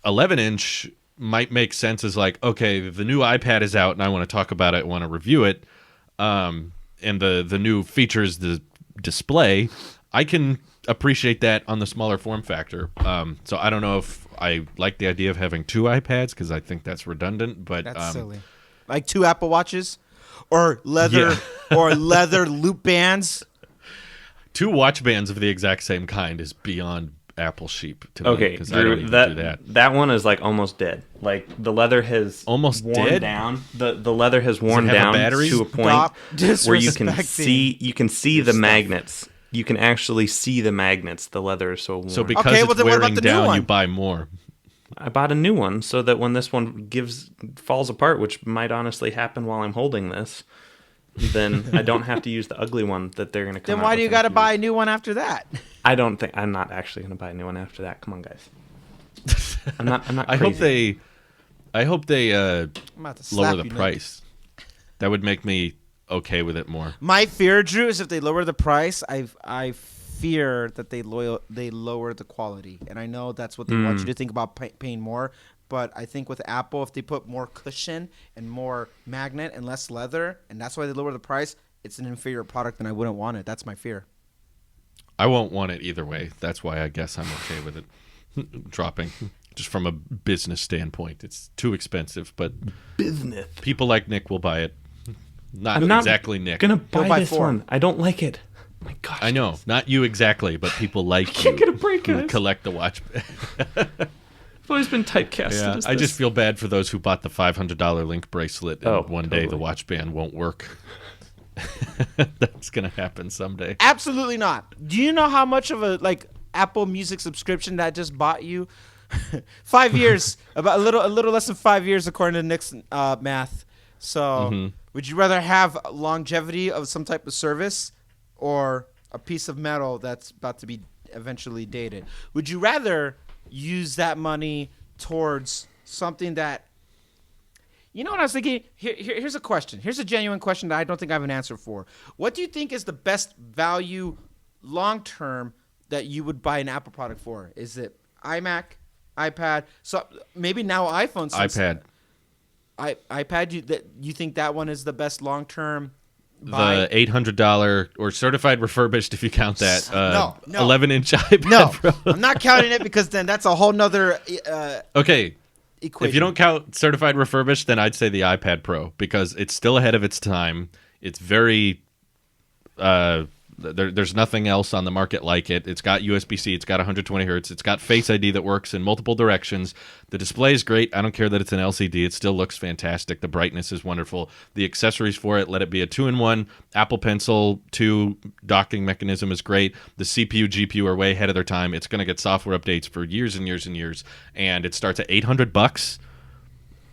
11-inch might make sense as like, okay, the new iPad is out and I want to talk about it, want to review it, and the new features, the display, I can appreciate that on the smaller form factor. So I don't know if I like the idea of having 2 iPads, because I think that's redundant. But That's silly. Like 2 Apple Watches, or leather, or leather loop bands. 2 watch bands of the exact same kind is beyond Apple sheep to me. Okay, Because I don't even do that. That one is like almost dead. Like the leather has Almost worn dead? down. The leather has worn have a down battery? to a point Stop where you can disrespecting see the magnets. You can actually see the magnets. The leather is so worn. So because Okay, well, it's then what about wearing the new down, one? you buy more. I bought a new one so that when this one falls apart, which might honestly happen while I'm holding this, then I don't have to use the ugly one that they're going to come Then out why with do you in got to few buy a weeks. new one after that? I'm not actually going to buy a new one after that. Come on, guys. I'm not crazy. I hope they I'm about to slap lower the you, Nick. price. That would make me okay with it more. My fear, Drew, is if they lower the price, I fear that they lower the quality, and I know that's what they want you to think about paying more. But I think with Apple, if they put more cushion and more magnet and less leather, and that's why they lower the price, it's an inferior product, and I wouldn't want it. That's my fear. I won't want it either way. That's why I guess I'm okay with it dropping. Just from a business standpoint, it's too expensive, but Business. people like Nick will buy it. Not I'm not exactly Nick. Gonna He'll buy buy this 4. one. I don't like it. My gosh. I know, not you exactly, but people like can't you get a break, who guys. collect the watch. I've always been typecasted. Yeah, as I just this. feel bad for those who bought the $500 Link bracelet and Oh, one day the totally. watch band won't work. That's gonna happen someday. Absolutely not. Do you know how much of a Apple Music subscription that just bought you? 5 years, about a little less than 5 years, according to Nick's math. So, would you rather have longevity of some type of service or a piece of metal that's about to be eventually dated? Would you rather use that money towards something that, you know what I was thinking? Here's a question. Here's a genuine question that I don't think I have an answer for. What do you think is the best value long term that you would buy an Apple product for? Is it iMac, iPad? So maybe now iPhone. iPad. iPad. You think that one is the best long term buy? The $800 or certified refurbished, if you count that. No. 11-inch iPad No, Pro. I'm not counting it because then that's a whole nother Okay, equation. if you don't count certified refurbished, then I'd say the iPad Pro because it's still ahead of its time. It's very there's nothing else on the market like it. It's got USB-C. It's got 120 hertz. It's got Face ID that works in multiple directions. The display is great. I don't care that it's an LCD. It still looks fantastic. The brightness is wonderful. The accessories for it, let it be a 2-in-1 Apple Pencil 2 docking mechanism is great. The CPU, GPU are way ahead of their time. It's going to get software updates for years and years and years. And it starts at $800.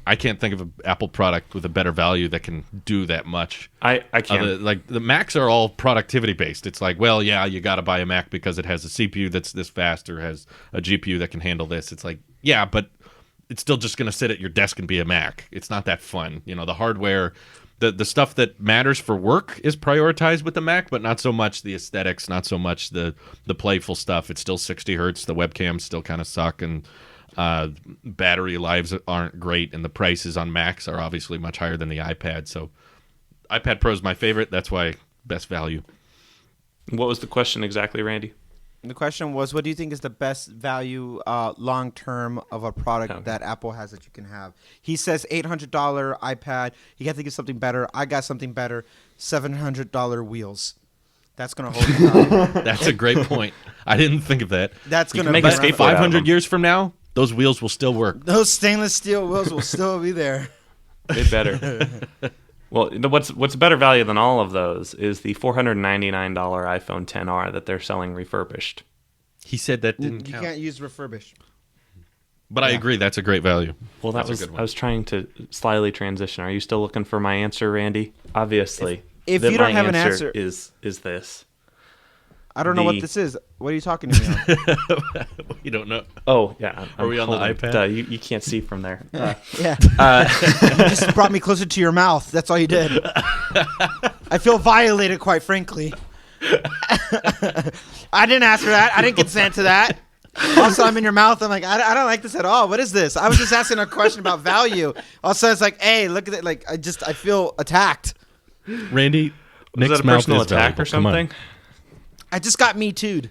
I can't think of an Apple product with a better value that can do that much. I can't. The Macs are all productivity based. It's like, well, yeah, you got to buy a Mac because it has a CPU that's this fast or has a GPU that can handle this. It's like, yeah, but it's still just going to sit at your desk and be a Mac. It's not that fun. You know, the hardware, the stuff that matters for work is prioritized with the Mac, but not so much the aesthetics, not so much the playful stuff. It's still 60 hertz. The webcams still kind of suck, and battery lives aren't great, and the prices on Macs are obviously much higher than the iPad. So iPad Pro is my favorite. That's why best value. What was the question exactly, Randy? The question was, what do you think is the best value long term of a product that Apple has that you can have? He says $800 iPad. You got to think of something better. I got something better. $700 wheels. That's gonna hold you up. That's a great point. I didn't think of that. That's gonna make a be skateboard around. out of 500 them. years from now, those wheels will still work. Those stainless steel wheels will still be there. They better. Well, what's better value than all of those is the $499 iPhone XR that they're selling refurbished. He said that didn't You count. can't use refurbished. But I agree, that's a great value. Well, That's a good one. I was trying to slyly transition. Are you still looking for my answer, Randy? Obviously. If that you don't my have an answer- is this. I don't know what The- this is. What are you talking to me on? You don't know. Oh, yeah. Are we on the holding- iPad? Duh, you can't see from there. Yeah. You just brought me closer to your mouth. That's all you did. I feel violated, quite frankly. I didn't ask for that. I didn't consent to that. Also, I'm in your mouth. I'm like, I don't like this at all. What is this? I was just asking a question about value. Also, it's like, hey, look at it. Like, I feel attacked. Randy, Was Nick's that a mouth personal is attack valuable. or Come on. something? I just got me too'd.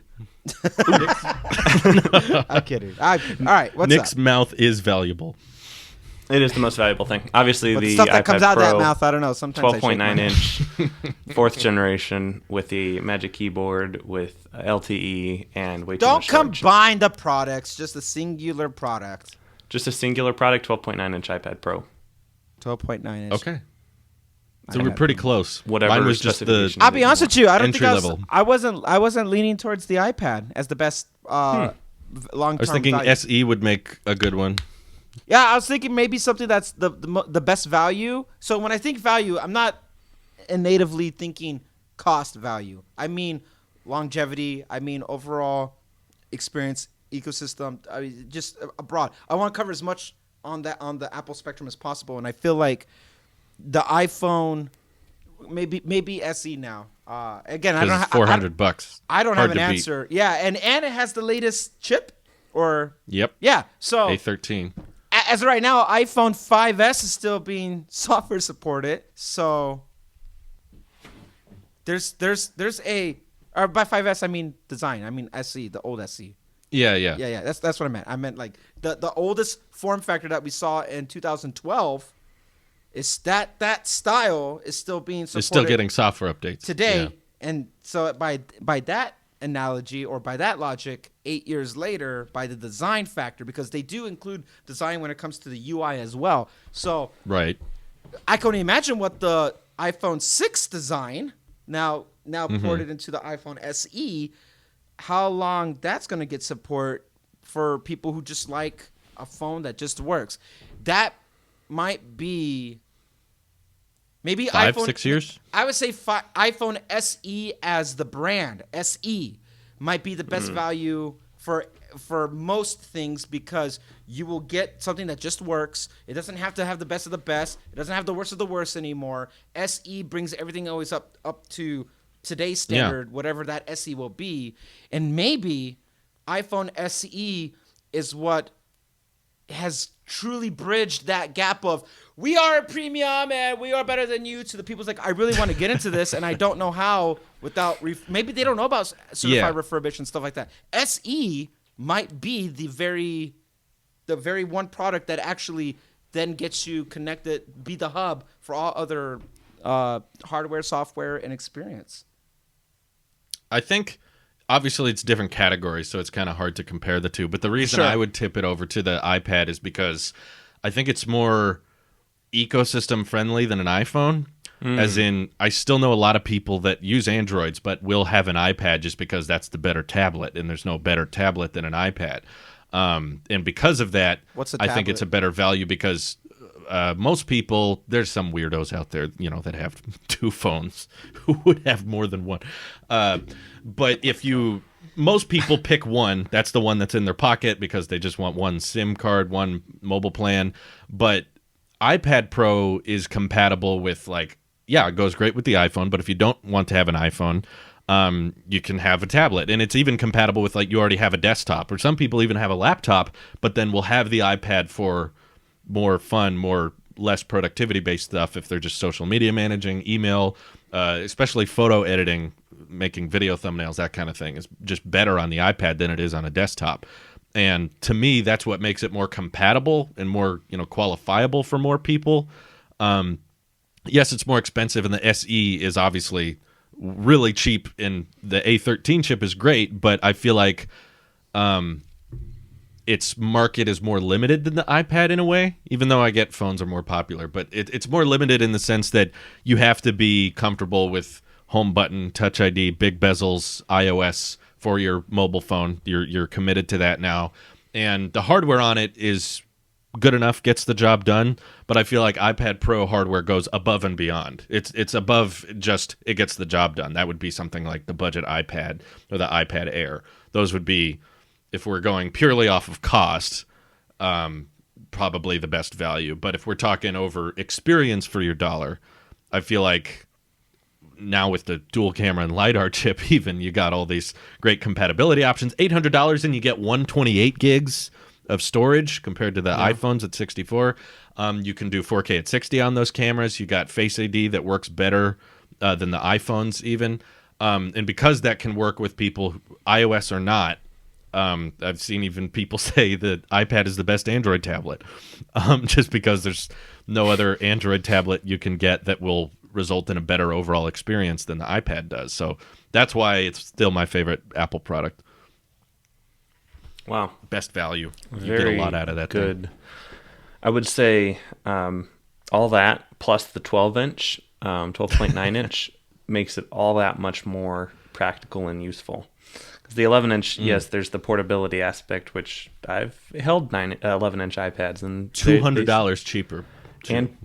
I'm kidding. All right, what's Nick's up? mouth is valuable. It is the most valuable thing. Obviously, But the the stuff that iPad comes out Pro, of that mouth, I don't know. Sometimes 12.9 inch, fourth generation with the Magic Keyboard with LTE and way too Don't much storage. combine the products, just a singular product. Just a singular product, 12.9 inch iPad Pro. 12.9 inch. Okay. So we're pretty close. Whatever Mine was just the specification. I'll be honest with you. I don't think entry level. I wasn't leaning towards the iPad as the best long-term. I was thinking value. SE would make a good one. Yeah, I was thinking maybe something that's the best value. So when I think value, I'm not natively thinking cost value. I mean longevity. I mean overall experience, ecosystem. I mean just abroad. I want to cover as much on the Apple spectrum as possible, and I feel like the iPhone, maybe SE now. Again, I don't have $400. I don't Hard have an to beat. answer. Yeah, and it has the latest chip, or Yep. yeah. So A13. as of right now, iPhone 5S is still being software supported. So there's a, or by 5S I mean design. I mean SE, the old SE. Yeah. Yeah. That's what I meant. I meant like the oldest form factor that we saw in 2012. Is that style is still being supported. It's still getting software updates today. Yeah. And so by that analogy or by that logic, 8 years later, by the design factor, because they do include design when it comes to the UI as well. So Right. I can only imagine what the iPhone 6 design now ported into the iPhone SE, how long that's going to get support for people who just like a phone that just works. That might be maybe 5-6 years. I would say iPhone SE as the brand SE might be the best value for most things, because you will get something that just works. It doesn't have to have the best of the best. It doesn't have the worst of the worst anymore. SE brings everything always up to today's standard, whatever that SE will be. And maybe iPhone SE is what has truly bridged that gap of we are a premium and we are better than you, to the people's like, I really want to get into this and I don't know how without maybe they don't know about certified refurbished and stuff like that. SE might be the very one product that actually then gets you connected, be the hub for all other hardware, software, and experience. I think obviously it's different categories, so it's kind of hard to compare the two. But the reason I would tip it over to the iPad is because I think it's more ecosystem friendly than an iPhone. As in, I still know a lot of people that use Androids but will have an iPad just because that's the better tablet, and there's no better tablet than an iPad. And because of that, I think it's a better value because most people, there's some weirdos out there, that have two phones who would have more than one. But most people pick one. That's the one that's in their pocket because they just want one SIM card, one mobile plan. But iPad Pro is compatible with it goes great with the iPhone. But if you don't want to have an iPhone, you can have a tablet, and it's even compatible with you already have a desktop, or some people even have a laptop, but then will have the iPad for more fun, less productivity based stuff. If they're just social media managing, email, especially photo editing, making video thumbnails, that kind of thing is just better on the iPad than it is on a desktop. And to me, that's what makes it more compatible and more qualifiable for more people. Yes, it's more expensive, and the SE is obviously really cheap, and the A13 chip is great, but I feel like its market is more limited than the iPad in a way, even though I get phones are more popular. But it's more limited in the sense that you have to be comfortable with home button, Touch ID, big bezels, iOS for your mobile phone. You're committed to that now. And the hardware on it is good enough, gets the job done, but I feel like iPad Pro hardware goes above and beyond. It's above just it gets the job done. That would be something like the budget iPad or the iPad Air. Those would be, if we're going purely off of cost, probably the best value. But if we're talking over experience for your dollar, I feel like now with the dual camera and LiDAR chip, even, you got all these great compatibility options. $800 and you get 128 gigs of storage compared to the iPhones at 64. You can do 4K at 60 on those cameras. You got Face ID that works better than the iPhones even. And because that can work with people, iOS or not, I've seen even people say that iPad is the best Android tablet, just because there's no other Android tablet you can get that will result in a better overall experience than the iPad does. So that's why it's still my favorite Apple product. Wow. Best value. You Very get a lot out of that good. thing. I would say all that plus the 12-inch, 12.9 inch makes it all that much more practical and useful. Because the 11-inch, yes, there's the portability aspect, which I've held 11-inch iPads and $200 cheaper. And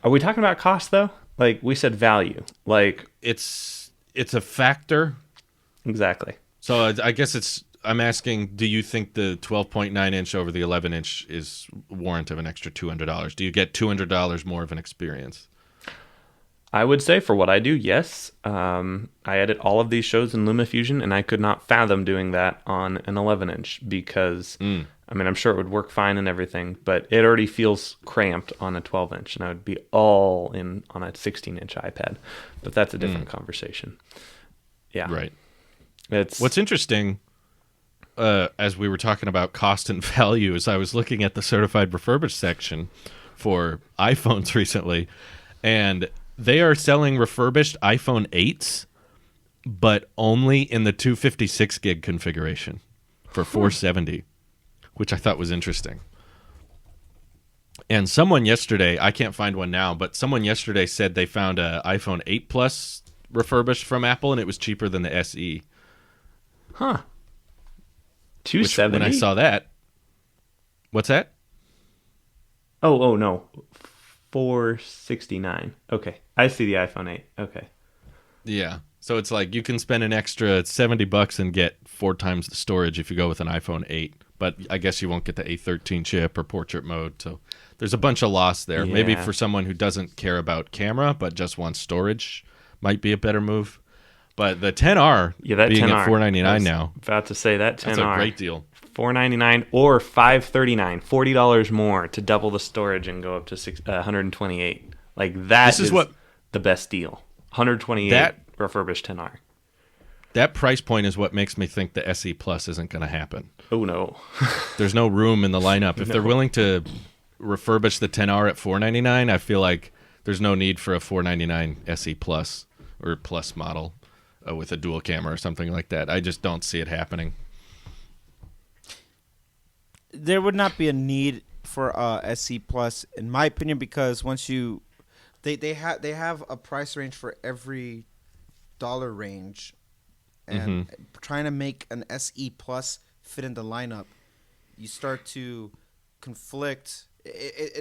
are we talking about cost though? Like we said, value. Like it's a factor. Exactly. So I guess I'm asking, do you think the 12.9 inch over the 11 inch is warrant of an extra $200? Do you get $200 more of an experience? I would say for what I do, yes. I edit all of these shows in LumaFusion, and I could not fathom doing that on an 11-inch because, I mean, I'm sure it would work fine and everything, but it already feels cramped on a 12-inch, and I would be all in on a 16-inch iPad. But that's a different conversation. Yeah. Right. What's interesting, as we were talking about cost and value, is I was looking at the certified refurbished section for iPhones recently, and they are selling refurbished iPhone 8s, but only in the 256 gig configuration for $470, which I thought was interesting. And someone yesterday, I can't find one now, but someone yesterday said they found an iPhone 8 Plus refurbished from Apple, and it was cheaper than the SE. Huh. Which, 270? when I saw that, what's that? Oh, no. 469. Okay. I see the iPhone 8. Okay. Yeah. So it's like you can spend an extra $70 and get 4 times the storage if you go with an iPhone 8. But I guess you won't get the A13 chip or portrait mode. So there's a bunch of loss there. Yeah. Maybe for someone who doesn't care about camera but just wants storage might be a better move. But the 10R being 10R, at $499 now. About to say that 10R. That's a great deal. $499 or $539, $40 more to double the storage and go up to 128. Like that is what the best deal. 128 refurbished 10R. That price point is what makes me think the SE Plus isn't going to happen. Oh no. There's no room in the lineup. If they're willing to refurbish the 10R at $499, I feel like there's no need for a $499 SE Plus or Plus model with a dual camera or something like that. I just don't see it happening. There would not be a need for SC Plus, in my opinion, because once you, they have a price range for every dollar range, and trying to make an SE Plus fit in the lineup, you start to conflict.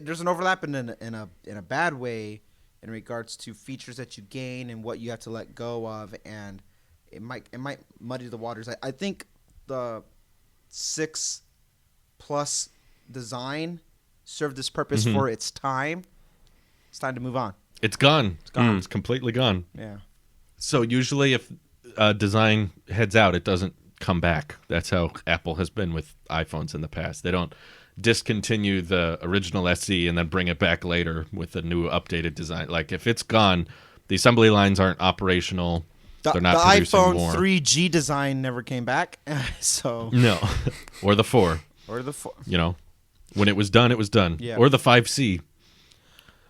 There's an overlap in a bad way in regards to features that you gain and what you have to let go of, and it might muddy the waters. I think the 6 Plus design served this purpose for its time. It's time to move on. It's gone. It's gone. It's completely gone. Yeah. So usually if design heads out, it doesn't come back. That's how Apple has been with iPhones in the past. They don't discontinue the original SE and then bring it back later with a new updated design. Like if it's gone, the assembly lines aren't operational. They're not producing iPhone more. 3G design never came back. So no, or the 4. Or the 4. You know, when it was done, it was done. Yeah. Or the 5C.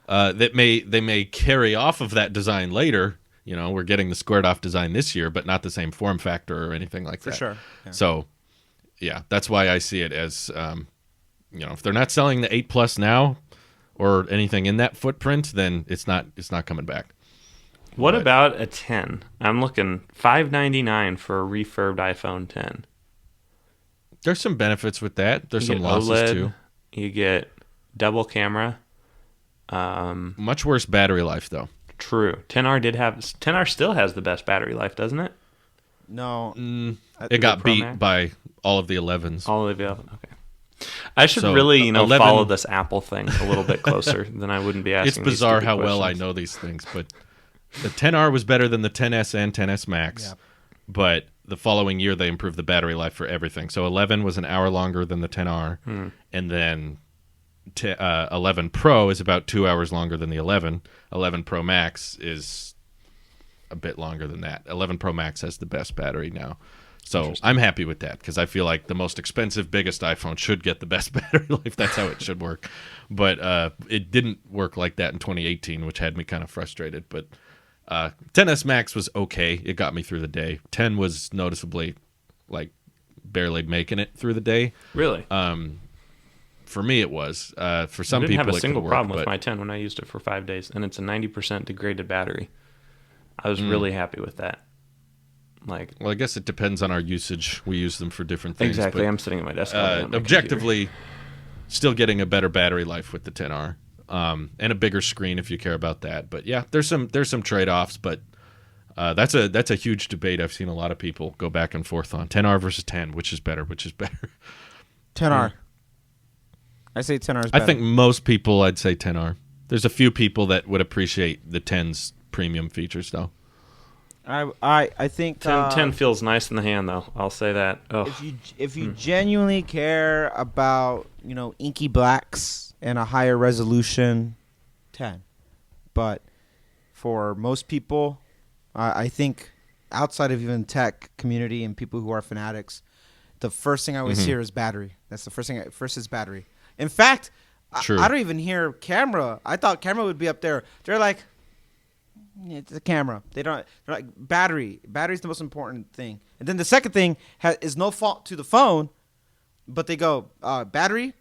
They may carry off of that design later. You know, we're getting the squared off design this year, but not the same form factor or anything like that. For sure. Yeah. So, yeah, that's why I see it as, if they're not selling the 8 Plus now or anything in that footprint, then it's not coming back. What about a 10? I'm looking $599 for a refurbed iPhone 10. There's some benefits with that. There's some losses OLED, too. You get double camera. Much worse battery life though. True. 10R still has the best battery life, doesn't it? No. It got beat by all of the 11s. All of the 11. Okay. I should So, really, 11 follow this Apple thing a little bit closer. Then I wouldn't be asking. It's bizarre these how stupid well I questions. know these things, but the 10R was better than the 10S and 10S Max. Yep. But the following year they improved the battery life for everything. So 11 was an hour longer than the 10R, and then 11 Pro is about 2 hours longer than the 11. 11 Pro Max is a bit longer than that. 11 Pro Max has the best battery now. So I'm happy with that because I feel like the most expensive, biggest iPhone should get the best battery life. That's how it should work. But it didn't work like that in 2018, which had me kind of frustrated. But 10s Max was okay. It got me through the day. 10 was noticeably like barely making it through the day. Really? For me, it was. For some I didn't people, have a it single could work, problem with but my 10 when I used it for 5 days, and it's a 90% degraded battery. I was really happy with that. Like, well, I guess it depends on our usage. We use them for different things. exactly. But, I'm sitting at my desk all day on my objectively, still getting a better battery life with the 10R, and a bigger screen if you care about that. But yeah, there's some trade-offs, but that's a huge debate. I've seen a lot of people go back and forth on 10R versus 10, which is better, 10R. I say 10R is better. I think most people, I'd say 10R. There's a few people that would appreciate the 10's premium features, though. I think 10 feels nice in the hand, though. I'll say that. Oh, if you genuinely care about inky blacks and a higher resolution, 10. But for most people, I think outside of even tech community and people who are fanatics, the first thing I always hear is battery. That's the first thing. First is battery. In fact, I don't even hear camera. I thought camera would be up there. They're like, it's a camera. They're like battery. Battery's the most important thing. And then the second thing is no fault to the phone, but they go battery,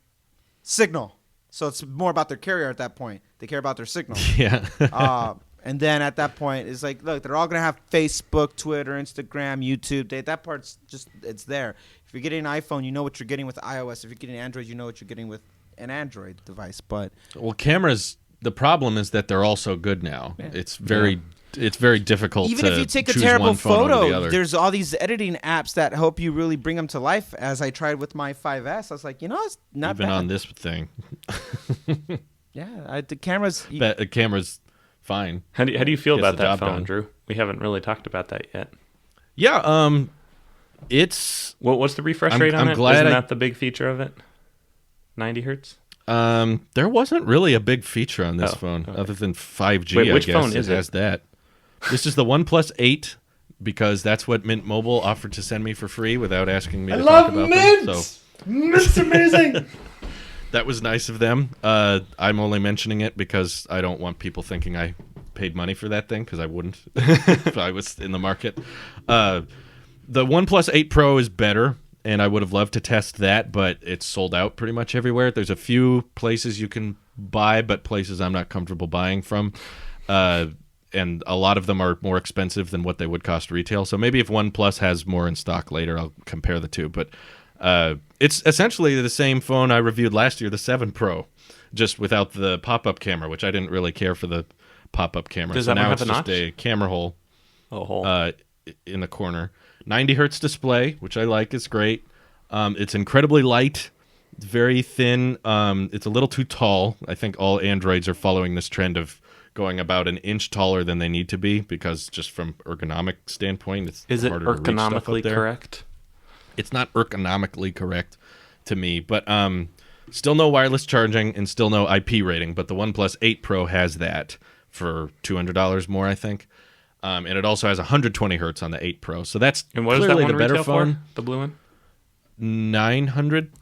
signal. So it's more about their carrier at that point. They care about their signal. Yeah. And then at that point, it's like, look, they're all gonna have Facebook, Twitter, Instagram, YouTube. That part's just it's there. If you're getting an iPhone, you know what you're getting with iOS. If you're getting Android, you know what you're getting with an Android device. But well, cameras. The problem is that they're all so good now. Yeah. It's very difficult. Even if you take a terrible photo, there's all these editing apps that help you really bring them to life. As I tried with my 5S, I was like, it's not even bad. On this thing. Yeah, the cameras. The camera's fine. How do you feel about that phone, Drew? We haven't really talked about that yet. Yeah, it's what's the refresh rate on it? Glad Isn't that the big feature of it? 90 hertz. There wasn't really a big feature on this phone other than 5G. Wait, which I guess phone is it? Has that. This is the OnePlus 8 because that's what Mint Mobile offered to send me for free without asking me to talk about Mint! them. So Mint's amazing. that was nice of them. I'm only mentioning it because I don't want people thinking I paid money for that thing because I wouldn't if I was in the market. The OnePlus 8 Pro is better. And I would have loved to test that, but it's sold out pretty much everywhere. There's a few places you can buy, but places I'm not comfortable buying from. And a lot of them are more expensive than what they would cost retail. So maybe if OnePlus has more in stock later, I'll compare the two. But it's essentially the same phone I reviewed last year, the 7 Pro, just without the pop-up camera, which I didn't really care for the pop-up camera. Does so that now one it's have a just notch? a camera hole. Oh, hole. In the corner. 90 hertz display, which I like, is great. It's incredibly light. It's very thin. It's a little too tall. I think all Androids are following this trend of going about an inch taller than they need to be because just from ergonomic standpoint, it's Is it harder to reach stuff ergonomically up there. correct? It's not ergonomically correct to me, but still no wireless charging and still no IP rating. But the OnePlus 8 Pro has that for $200 more, I think. And it also has 120 hertz on the 8 Pro. So that's And what is that clearly one the better retail phone. for? The blue one? 900.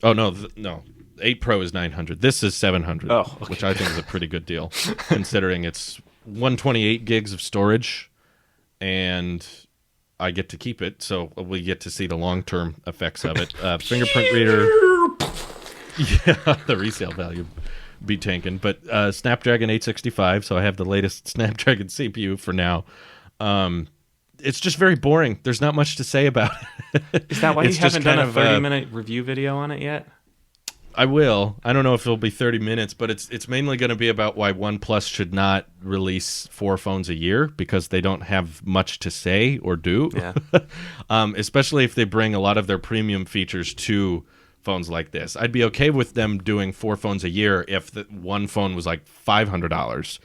Oh no, no. 8 Pro is 900. This is 700, okay. which I think is a pretty good deal, considering it's 128 gigs of storage, and I get to keep it, so we get to see the long-term effects of it. Fingerprint reader, yeah, the resale value be tanking, but Snapdragon 865, so I have the latest Snapdragon CPU for now. It's just very boring. There's not much to say about it. Is that why you It's just haven't done kind a of, 30-minute review video on it yet? I will. I don't know if it'll be 30 minutes, but it's mainly going to be about why OnePlus should not release 4 phones a year because they don't have much to say or do. Yeah. Especially if they bring a lot of their premium features to phones like this. I'd be okay with them doing 4 phones a year if the one phone was like $500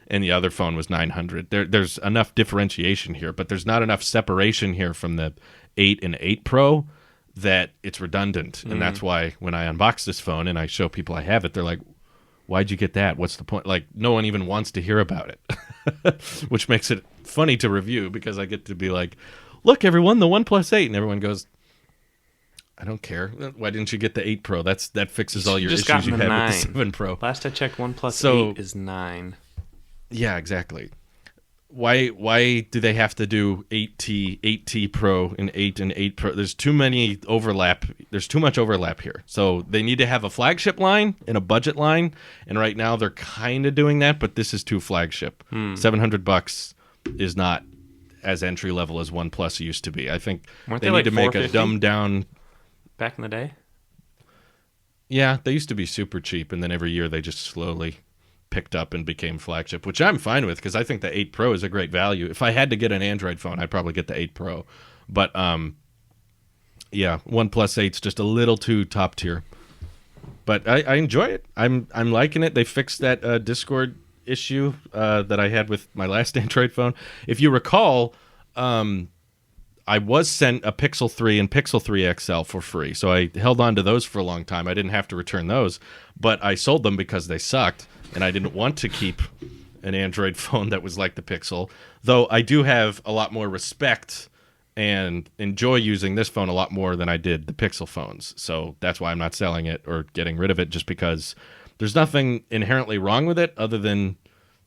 and the other phone was $900. There's enough differentiation here, but there's not enough separation here from the 8 and 8 Pro that it's redundant. And that's why when I unbox this phone and I show people I have it, they're like, why'd you get that? What's the point? Like, no one even wants to hear about it, which makes it funny to review because I get to be like, look, everyone, the OnePlus 8. And everyone goes, I don't care. Why didn't you get the 8 Pro? That fixes all your issues you had with the 7 Pro. Last I checked, OnePlus 8 is 9. Yeah, exactly. Why do they have to do 8T, 8T Pro, and 8 and 8 Pro? There's too many overlap. There's too much overlap here. So they need to have a flagship line and a budget line. And right now they're kind of doing that, but this is too flagship. $700 is not as entry level as OnePlus used to be. I think they need to make a dumbed down. Back in the day? Yeah, they used to be super cheap, and then every year they just slowly picked up and became flagship, which I'm fine with because I think the 8 Pro is a great value. If I had to get an Android phone, I'd probably get the 8 Pro. But yeah, OnePlus 8's just a little too top tier. But I enjoy it. I'm liking it. They fixed that Discord issue that I had with my last Android phone. If you recall, I was sent a Pixel 3 and Pixel 3 XL for free, so I held on to those for a long time. I didn't have to return those, but I sold them because they sucked, and I didn't want to keep an Android phone that was like the Pixel, though I do have a lot more respect and enjoy using this phone a lot more than I did the Pixel phones, so that's why I'm not selling it or getting rid of it, just because there's nothing inherently wrong with it other than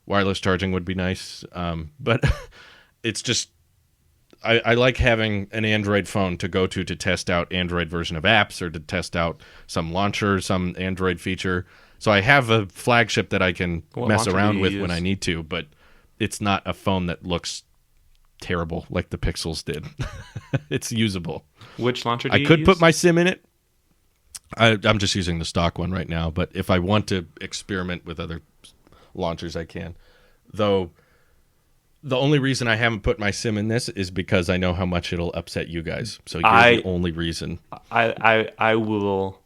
wireless charging would be nice, but it's just I like having an Android phone to go to test out Android version of apps or to test out some launcher, some Android feature. So I have a flagship that I can mess around with when I need to, but it's not a phone that looks terrible like the Pixels did. It's usable. Which launcher do you use? I could put my SIM in it. I'm just using the stock one right now, but if I want to experiment with other launchers, I can. Though the only reason I haven't put my SIM in this is because I know how much it'll upset you guys. So you're the only reason. I will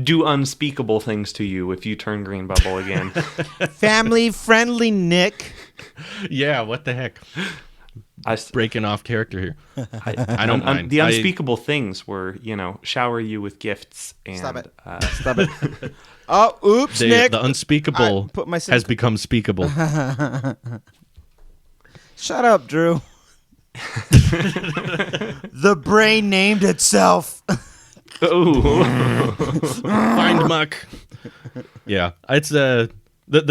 do unspeakable things to you if you turn green bubble again. Family friendly, Nick. Yeah, what the heck? Breaking off character here. I don't mind. The unspeakable things were, shower you with gifts. And, Stop it. Stop it. Oh, oops, Nick. The unspeakable has become speakable. Shut up, Drew. The brain named itself. Oh. Find muck. Yeah, it's the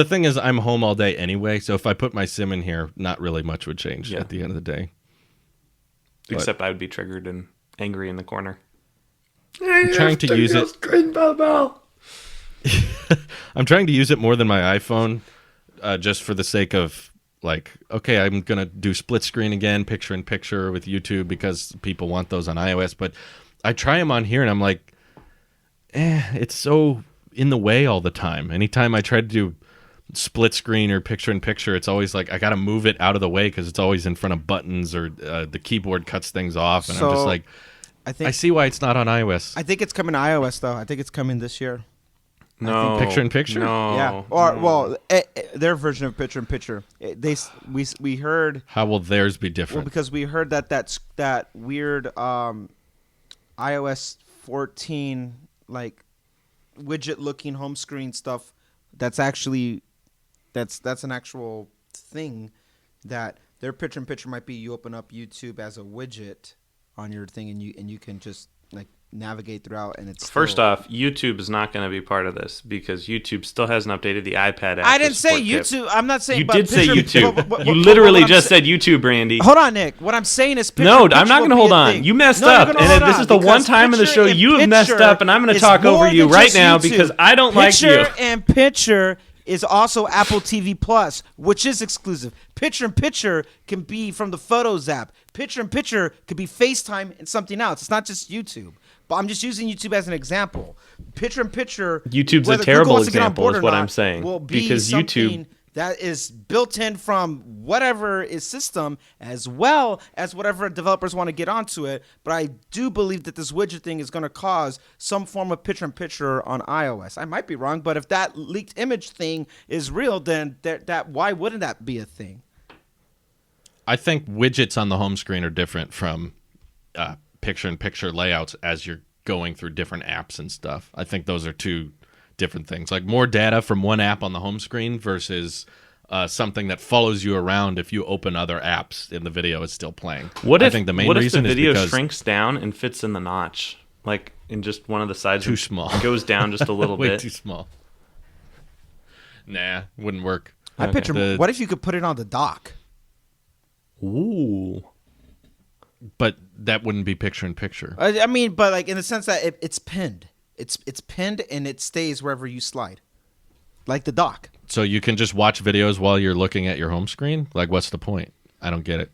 thing is I'm home all day anyway, so if I put my SIM in here, not really much would change at the end of the day. Except I would be triggered and angry in the corner. I'm trying to use it. I'm trying to use it more than my iPhone, just for the sake of okay, I'm gonna do split screen again, picture in picture with YouTube because people want those on iOS. But I try them on here, and I'm like, it's so in the way all the time. Anytime I try to do split screen or picture in picture, it's always like I gotta move it out of the way because it's always in front of buttons or the keyboard cuts things off, and I'm just like, I see why it's not on iOS. I think it's coming to iOS though. I think it's coming this year. No, picture in picture. No, yeah. Or their version of picture in picture. We heard. How will theirs be different? Well, because we heard that weird iOS 14 widget looking home screen stuff. That's actually that's an actual thing. That their picture in picture might be you open up YouTube as a widget on your thing and you can just navigate throughout, and it's first off, YouTube is not going to be part of this because YouTube still hasn't updated the iPad app. I didn't say YouTube. I'm not saying you did say YouTube. You literally just said YouTube, Randy. Hold on, Nick. What I'm saying is no, I'm not going to hold on. You messed up, and this is the one time in the show you have messed up, and I'm going to talk over you right now because I don't like you. Picture in picture is also Apple TV Plus, which is exclusive. Picture in picture can be from the Photos app. Picture in picture could be FaceTime and something else. It's not just YouTube. But I'm just using YouTube as an example. Picture in picture. YouTube's a terrible example, is what I'm saying. Will be because YouTube that is built in from whatever is system, as well as whatever developers want to get onto it. But I do believe that this widget thing is going to cause some form of picture in picture on iOS. I might be wrong, but if that leaked image thing is real, then that why wouldn't that be a thing? I think widgets on the home screen are different from picture-in-picture layouts as you're going through different apps and stuff. I think those are two different things. Like more data from one app on the home screen versus something that follows you around if you open other apps and the video is still playing. What if, I think the main what if reason the is video because shrinks down and fits in the notch, like in just one of the sides? Too small. Goes down just a little way bit. too small. Nah, wouldn't work. I picture. The- What if you could put it on the dock? Ooh. But that wouldn't be picture in picture. I mean, but like in the sense that it's pinned. It's pinned and it stays wherever you slide, like the dock. So you can just watch videos while you're looking at your home screen? Like, what's the point? I don't get it.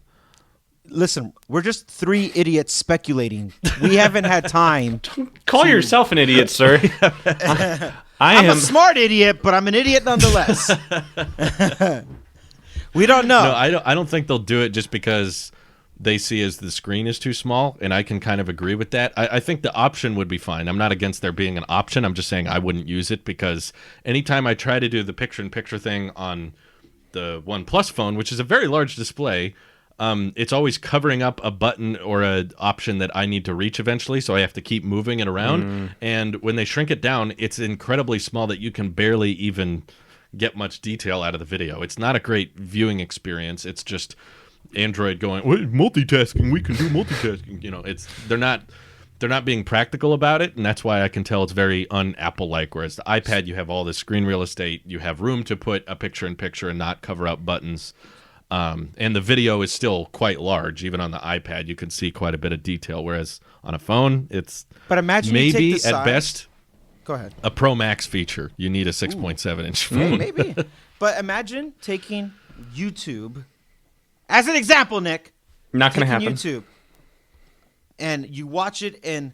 Listen, we're just three idiots speculating. We haven't had time. Call yourself an idiot, sir. I'm a smart idiot, but I'm an idiot nonetheless. We don't know. No, I don't think they'll do it just because they see as the screen is too small, and I can kind of agree with that. I think the option would be fine. I'm not against there being an option. I'm just saying I wouldn't use it because anytime I try to do the picture-in-picture thing on the OnePlus phone, which is a very large display, it's always covering up a button or an option that I need to reach eventually, so I have to keep moving it around. And when they shrink it down, it's incredibly small that you can barely even get much detail out of the video. It's not a great viewing experience. It's just Android going, well, multitasking, we can do multitasking. You know, they're not being practical about it, and that's why I can tell it's very un-Apple like. Whereas the iPad, you have all this screen real estate, you have room to put a picture in picture and not cover up buttons. And the video is still quite large. Even on the iPad, you can see quite a bit of detail. Whereas on a phone, it's but imagine you maybe take the at size. best Go ahead. a Pro Max feature. You need a 6.7-inch phone. Hey, maybe. But imagine taking YouTube as an example, Nick. Not going to Taking happen. YouTube, and you watch it in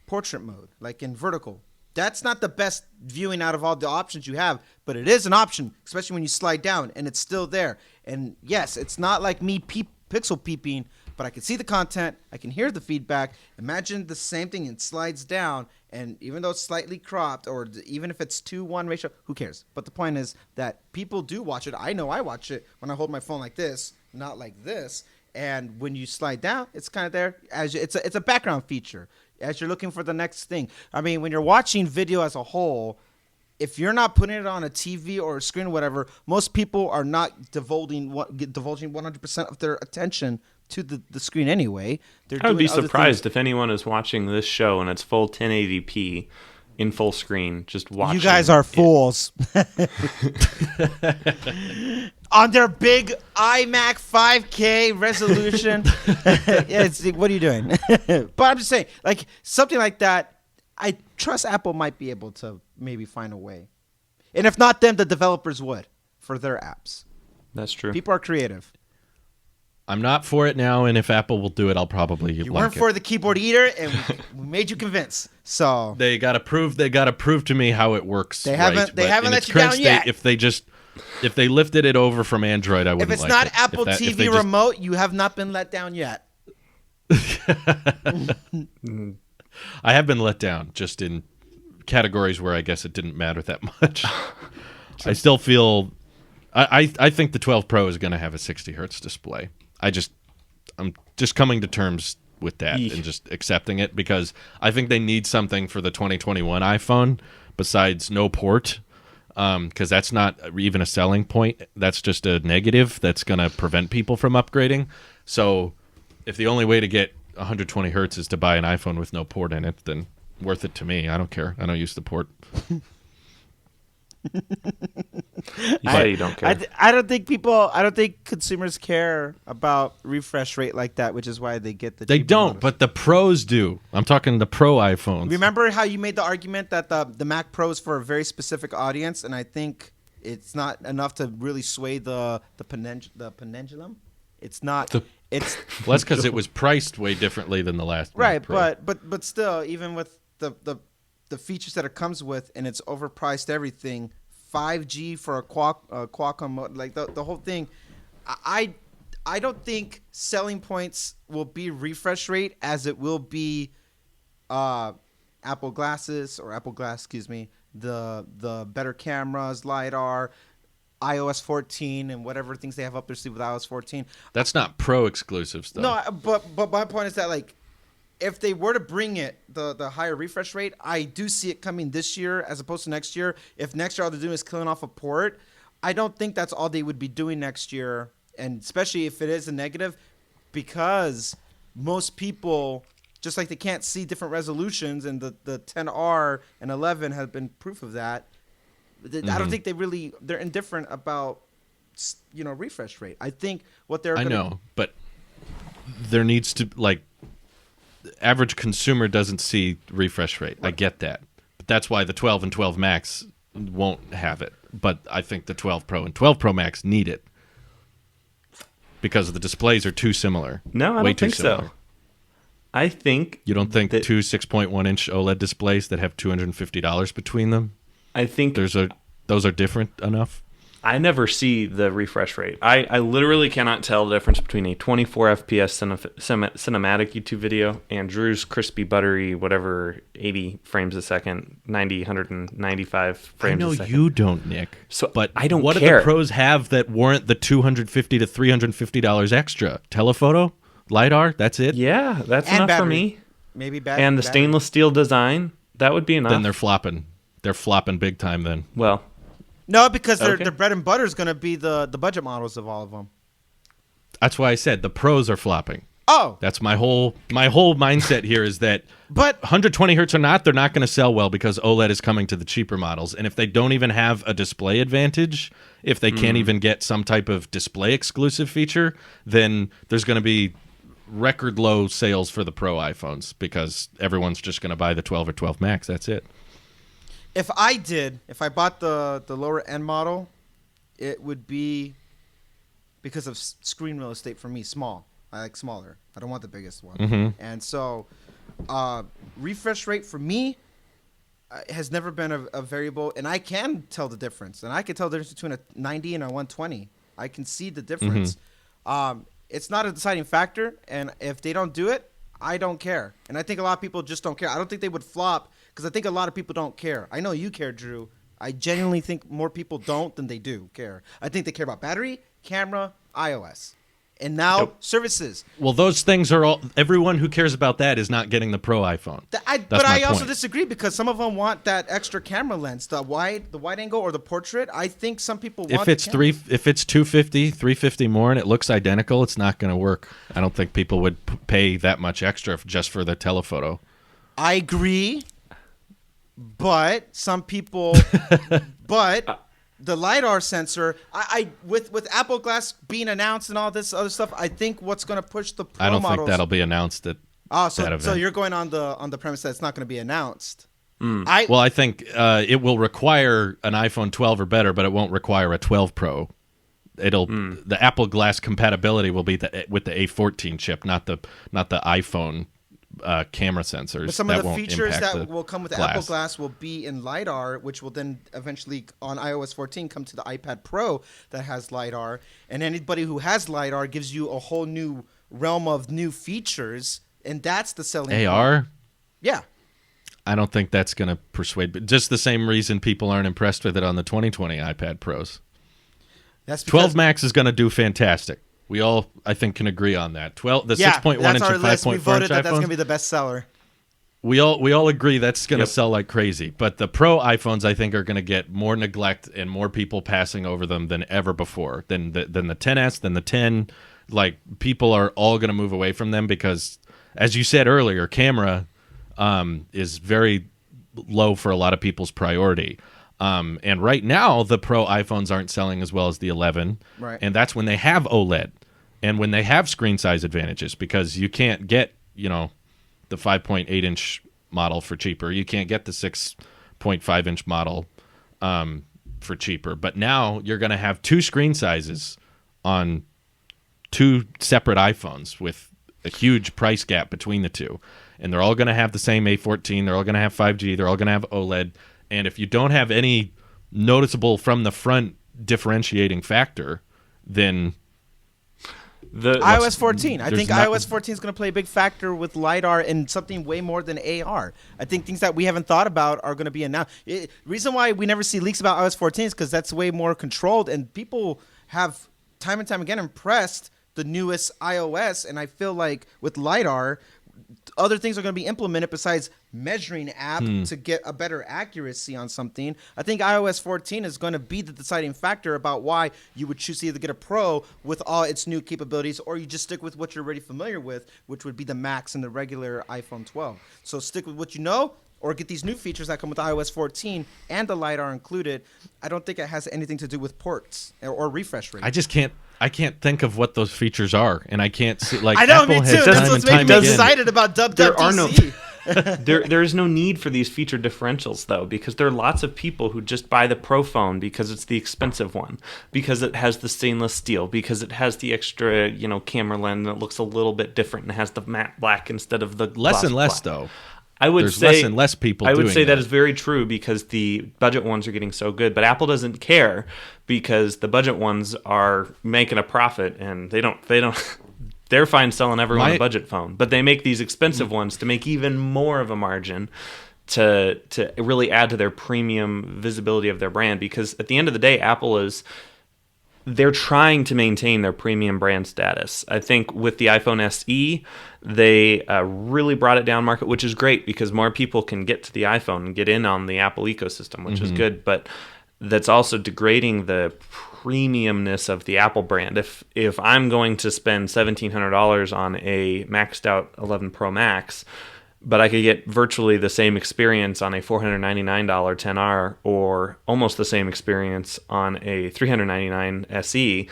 portrait mode, like in vertical. That's not the best viewing out of all the options you have, but it is an option, especially when you slide down, and it's still there. And yes, it's not like me pixel peeping, but I can see the content, I can hear the feedback. Imagine the same thing, and slides down, and even though it's slightly cropped, or even if it's 2:1 ratio, who cares? But the point is that people do watch it. I know I watch it when I hold my phone like this, not like this. And when you slide down, it's kind of there. It's a background feature as you're looking for the next thing. I mean, when you're watching video as a whole, if you're not putting it on a TV or a screen or whatever, most people are not divulging 100% of their attention to the screen anyway. I would be surprised if anyone is watching this show and it's full 1080p in full screen, just watching. You guys are fools. On their big iMac 5K resolution. Yeah, what are you doing? But I'm just saying, like, something like that, I trust Apple might be able to maybe find a way. And if not them, the developers would for their apps. That's true. People are creative. I'm not for it now, and if Apple will do it, I'll probably You like weren't it. for the keyboard eater, and we made you convince. So They gotta prove to me how it works. They haven't- right, they but haven't in let its you current down yet. If they lifted it over from Android, I wouldn't if it's like not it. Apple If TV they just- remote, you have not been let down yet. I have been let down just in categories where I guess it didn't matter that much. I still feel I think the 12 Pro is going to have a 60 hertz display. I'm just coming to terms with that and just accepting it because I think they need something for the 2021 iPhone besides no port, because that's not even a selling point. That's just a negative that's going to prevent people from upgrading. So if the only way to get 120 hertz is to buy an iPhone with no port in it, then worth it to me. I don't care. I don't use the port. You say you don't care. I don't think consumers care about refresh rate like that, which is why they get the They cheaper don't, models. but the pros do. I'm talking the pro iPhones. Remember how you made the argument that the Mac Pro is for a very specific audience, and I think it's not enough to really sway the pendulum. It's not. It's Well, that's because it was priced way differently than the last Mac right, Pro. but still, even with the features that it comes with, and it's overpriced everything. 5G for a Qualcomm mode, like the whole thing. I don't think selling points will be refresh rate as it will be Apple Glass, the better cameras, LiDAR, iOS 14, and whatever things they have up their sleeve with iOS 14. That's not pro exclusives, though. No, but my point is that, like, if they were to bring it the higher refresh rate, I do see it coming this year as opposed to next year. If next year all they're doing is killing off a port, I don't think that's all they would be doing next year, and especially if it is a negative, because most people, just like they can't see different resolutions, and the 10R and 11 have been proof of that. I don't think they're indifferent about, refresh rate. I think what they're I know, but there needs to, like, the average consumer doesn't see refresh rate. I get that. But that's why the 12 and 12 Max won't have it. But I think the 12 Pro and 12 Pro Max need it because the displays are too similar. No, I don't think so. I think you don't think two 6.1-inch OLED displays that have $250 between them? I think those are different enough. I never see the refresh rate. I literally cannot tell the difference between a 24 FPS cinematic YouTube video and Drew's crispy, buttery, whatever, 80 frames a second, 90, 195 frames a second. I know you don't, Nick. But I don't care. What do the pros have that warrant the $250 to $350 extra? Telephoto? LiDAR? That's it? Yeah, that's enough for me. Maybe battery. And the stainless steel design, that would be enough. Then they're flopping. They're flopping big time then. Well... No, because their bread and butter is going to be the budget models of all of them. That's why I said the pros are flopping. Oh, that's my whole mindset here is that. But 120 hertz or not, they're not going to sell well because OLED is coming to the cheaper models, and if they don't even have a display advantage, if they can't even get some type of display exclusive feature, then there's going to be record low sales for the Pro iPhones because everyone's just going to buy the 12 or 12 Max. That's it. If I bought the lower end model, it would be because of screen real estate for me, small. I like smaller. I don't want the biggest one. Mm-hmm. And so refresh rate for me has never been a variable, and I can tell the difference. And I can tell the difference between a 90 and a 120. I can see the difference. Mm-hmm. It's not a deciding factor, and if they don't do it, I don't care. And I think a lot of people just don't care. I don't think they would flop because I think a lot of people don't care. I know you care, Drew. I genuinely think more people don't than they do care. I think they care about battery, camera, iOS, and now services. Well, those things are all. Everyone who cares about that is not getting the Pro iPhone. But I also disagree because some of them want that extra camera lens, the wide angle or the portrait. I think some people want. If it's if it's 250, 350 more, and it looks identical, it's not going to work. I don't think people would pay that much extra just for the telephoto. I agree, but some people, the LiDAR sensor, with Apple Glass being announced and all this other stuff, I think what's going to push the Pro I don't models, think that'll be announced at that event. So you're going on the premise that it's not going to be announced. I think it will require an iPhone 12 or better, but it won't require a 12 Pro. The Apple Glass compatibility will be with the A14 chip, not the iPhone camera sensors. But some of the features that will come with the Apple Glass will be in LiDAR, which will then eventually on iOS 14 come to the iPad Pro that has LiDAR. And anybody who has LiDAR gives you a whole new realm of new features, and that's the selling AR? point. Yeah. I don't think that's going to persuade, but just the same reason people aren't impressed with it on the 2020 iPad Pros. That's 12 Max is going to do fantastic. We all, I think, can agree on that. 6.1 inch and 5.4 inch voted that that's going to iPhones. be the best seller. We all agree that's going to sell like crazy. But the Pro iPhones, I think, are going to get more neglect and more people passing over them than ever before. Than the 10s, than the 10. Like, people are all going to move away from them because, as you said earlier, camera is very low for a lot of people's priority. And right now, the Pro iPhones aren't selling as well as the 11. Right. And that's when they have OLED and when they have screen size advantages because you can't get, the 5.8-inch model for cheaper. You can't get the 6.5-inch model for cheaper. But now you're going to have two screen sizes on two separate iPhones with a huge price gap between the two. And they're all going to have the same A14. They're all going to have 5G. They're all going to have OLED. And if you don't have any noticeable from the front differentiating factor, then iOS 14. I think iOS 14 is going to play a big factor with LiDAR and something way more than AR. I think things that we haven't thought about are going to be announced. Reason why we never see leaks about iOS 14 is because that's way more controlled, and people have time and time again impressed the newest iOS. And I feel like with LiDAR, other things are going to be implemented besides measuring app to get a better accuracy on something. I think iOS 14 is going to be the deciding factor about why you would choose to either get a Pro with all its new capabilities, or you just stick with what you're already familiar with, which would be the Max and the regular iPhone 12. So stick with what you know, or get these new features that come with iOS 14 and the LiDAR included. I don't think it has anything to do with ports or refresh rate. I can't think of what those features are, and I can't see, like, I know, Apple me has too. time That's what's and time making me again. excited about There are no WWDC. there is no need for these feature differentials, though, because there are lots of people who just buy the Pro phone because it's the expensive one, because it has the stainless steel, because it has the extra, camera lens that looks a little bit different and has the matte black instead of the Less and less, black. though. I would There's say less and less people I would doing say that that is very true because the budget ones are getting so good, but Apple doesn't care because the budget ones are making a profit, and they don't they're fine selling everyone a budget phone, but they make these expensive ones to make even more of a margin to really add to their premium visibility of their brand, because at the end of the day, they're trying to maintain their premium brand status. I think with the iPhone SE, they really brought it down market, which is great because more people can get to the iPhone and get in on the Apple ecosystem, which is good. But that's also degrading the premiumness of the Apple brand. If I'm going to spend $1,700 on a maxed out 11 Pro Max, but I could get virtually the same experience on a $499 10R or almost the same experience on a $399 SE,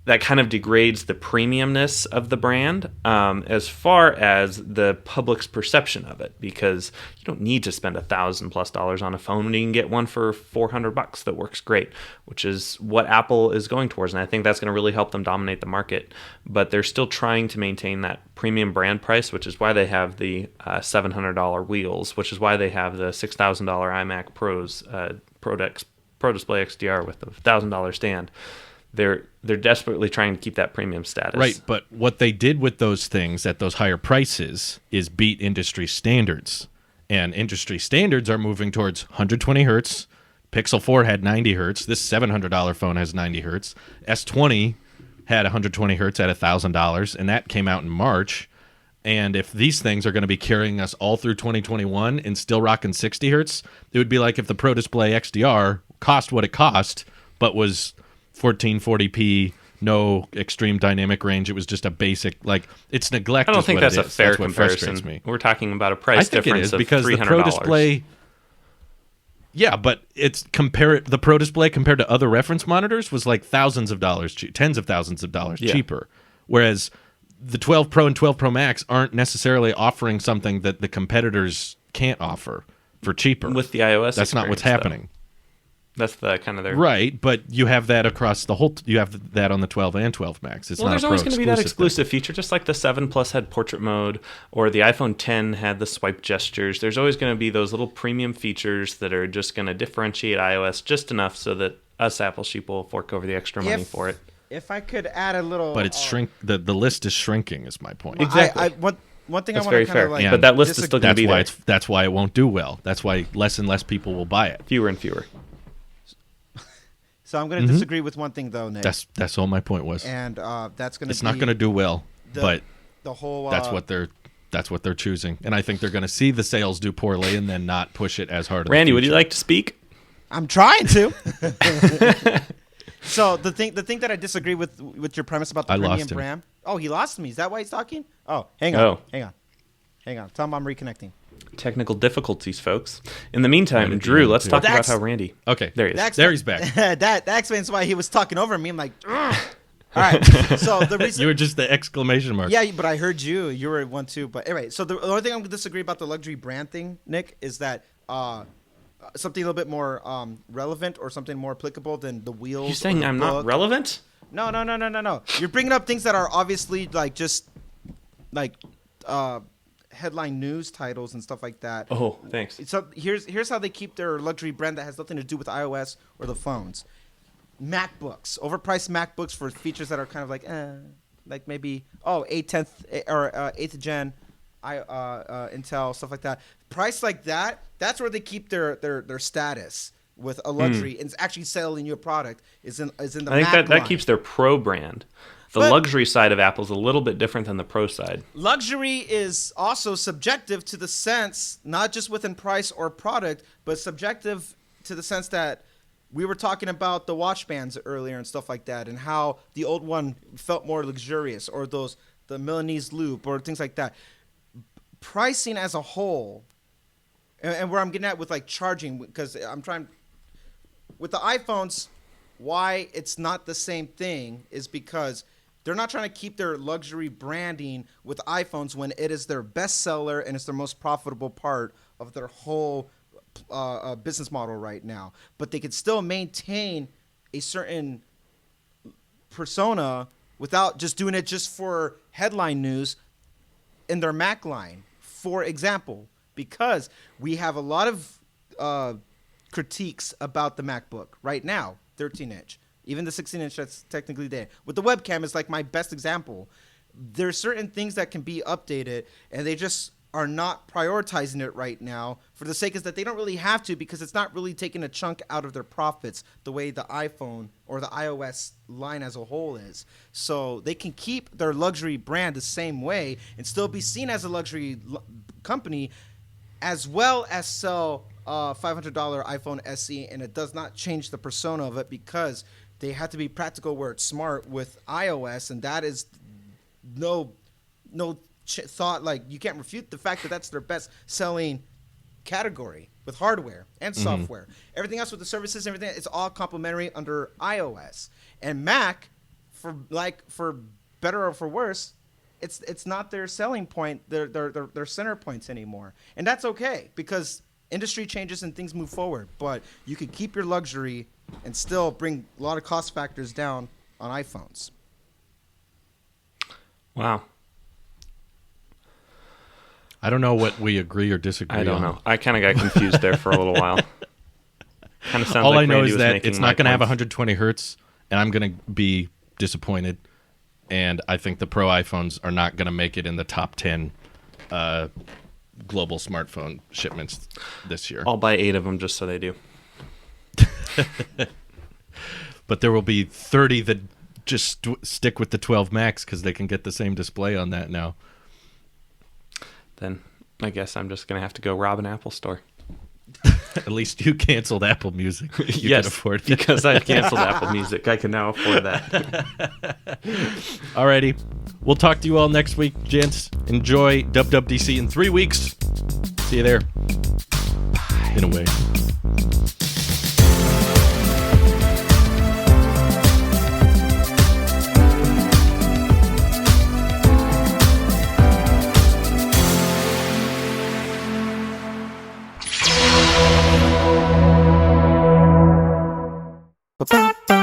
that kind of degrades the premiumness of the brand as far as the public's perception of it, because you don't need to spend $1,000+ on a phone when you can get one for $400 that works great, which is what Apple is going towards, and I think that's going to really help them dominate the market. But they're still trying to maintain that premium brand price, which is why they have the $700 wheels, which is why they have the $6,000 iMac Pros Pro Display XDR with the $1,000 stand. They're desperately trying to keep that premium status. Right, but what they did with those things at those higher prices is beat industry standards. And industry standards are moving towards 120 hertz. Pixel 4 had 90 hertz. This $700 phone has 90 hertz. S20 had 120 hertz at $1,000, and that came out in March. And if these things are going to be carrying us all through 2021 and still rocking 60 hertz, it would be like if the Pro Display XDR cost what it cost, but was 1440p, no extreme dynamic range. It was just a basic, it's neglect. I don't think that's a fair that's what comparison. frustrates me. We're talking about a price difference of because $300. the Pro Display. Yeah, but the Pro Display compared to other reference monitors was like thousands of dollars, tens of thousands of dollars cheaper. Whereas the 12 Pro and 12 Pro Max aren't necessarily offering something that the competitors can't offer for cheaper. With the iOS, that's not what's happening. That's the kind of their right, but you have that across the whole. You have that on the 12 and 12 Max. It's not there's a always going to be that thing. exclusive feature, just like the 7 Plus had portrait mode, or the iPhone 10 had the swipe gestures. There's always going to be those little premium features that are just going to differentiate iOS just enough so that us Apple sheep will fork over the extra money for it. If I could add a little, but it's the list is shrinking. Is my point. Exactly. One thing that's I want very to kind fair. of But that list is still going to be there. That's why it won't do well. That's why less and less people will buy it. Fewer and fewer. So I'm going to disagree with one thing, though, Nick. That's all my point was. And that's going to. It's not going to do well, but the whole. That's what they're choosing, and I think they're going to see the sales do poorly and then not push it as hard. Randy, would you like to speak? I'm trying to. So the thing that I disagree with your premise about the premium brand. Oh, he lost me. Is that why he's talking? Oh, hang on. Tell him I'm reconnecting. Technical difficulties, folks. In the meantime, Drew, let's talk about how Randy. Okay, there he is. There he's back. that explains why he was talking over me. I'm like, ugh. All right. So the reason you were just the exclamation mark. Yeah, but I heard you. You were one too. But anyway, so the only thing I'm going to disagree about the luxury brand thing, Nick, is that something a little bit more relevant or something more applicable than the wheels. You saying I'm not relevant? No. You're bringing up things that are obviously headline news titles and stuff like that. Oh, thanks. So here's how they keep their luxury brand that has nothing to do with iOS or the phones. MacBooks, overpriced MacBooks for features that are kind of like maybe 8th gen Intel, stuff like that. Price like that, that's where they keep their status. with a luxury and it's actually selling you a product is in the I think Mac that line. keeps their pro brand. The luxury side of Apple is a little bit different than the pro side. Luxury is also subjective to the sense, not just within price or product, but subjective to the sense that we were talking about the watch bands earlier and stuff like that, and how the old one felt more luxurious, or the Milanese loop, or things like that. Pricing as a whole, and where I'm getting at with like charging, because I'm trying with the iPhones, why it's not the same thing is because they're not trying to keep their luxury branding with iPhones when it is their best seller and it's their most profitable part of their whole business model right now. But they could still maintain a certain persona without just doing it just for headline news in their Mac line, for example, because we have a lot of critiques about the MacBook right now, 13-inch. Even the 16-inch that's technically there. With the webcam, it's like my best example. There's certain things that can be updated, and they just are not prioritizing it right now for the sake is that they don't really have to, because it's not really taking a chunk out of their profits the way the iPhone or the iOS line as a whole is. So they can keep their luxury brand the same way and still be seen as a luxury company, as well as sell $500 iPhone SE, and it does not change the persona of it because they have to be practical where it's smart with iOS, and that is no thought. Like, you can't refute the fact that that's their best selling category with hardware and software. Everything else with the services, everything, it's all complementary under iOS. And Mac, for better or for worse, it's not their selling point, their center points anymore, and that's okay because industry changes and things move forward. But you could keep your luxury and still bring a lot of cost factors down on iPhones. Wow. I don't know what we agree or disagree on. I don't know. I kind of got confused there for a little while. Kind of sounds All like I know Randy is was that making it's my not going to have points. 120 hertz, and I'm going to be disappointed. And I think the Pro iPhones are not going to make it in the top 10 global smartphone shipments this year. I'll buy 8 of them just so they do. But there will be 30 that just stick with the 12 Max because they can get the same display on that now. Then I guess I'm just going to have to go rob an Apple store. At least you canceled Apple Music. You Yes, can afford it. because I canceled Apple Music. I can now afford that. Alrighty. We'll talk to you all next week, gents. Enjoy WWDC in 3 weeks. See you there. Bye. In a way. Ba-ba-ba.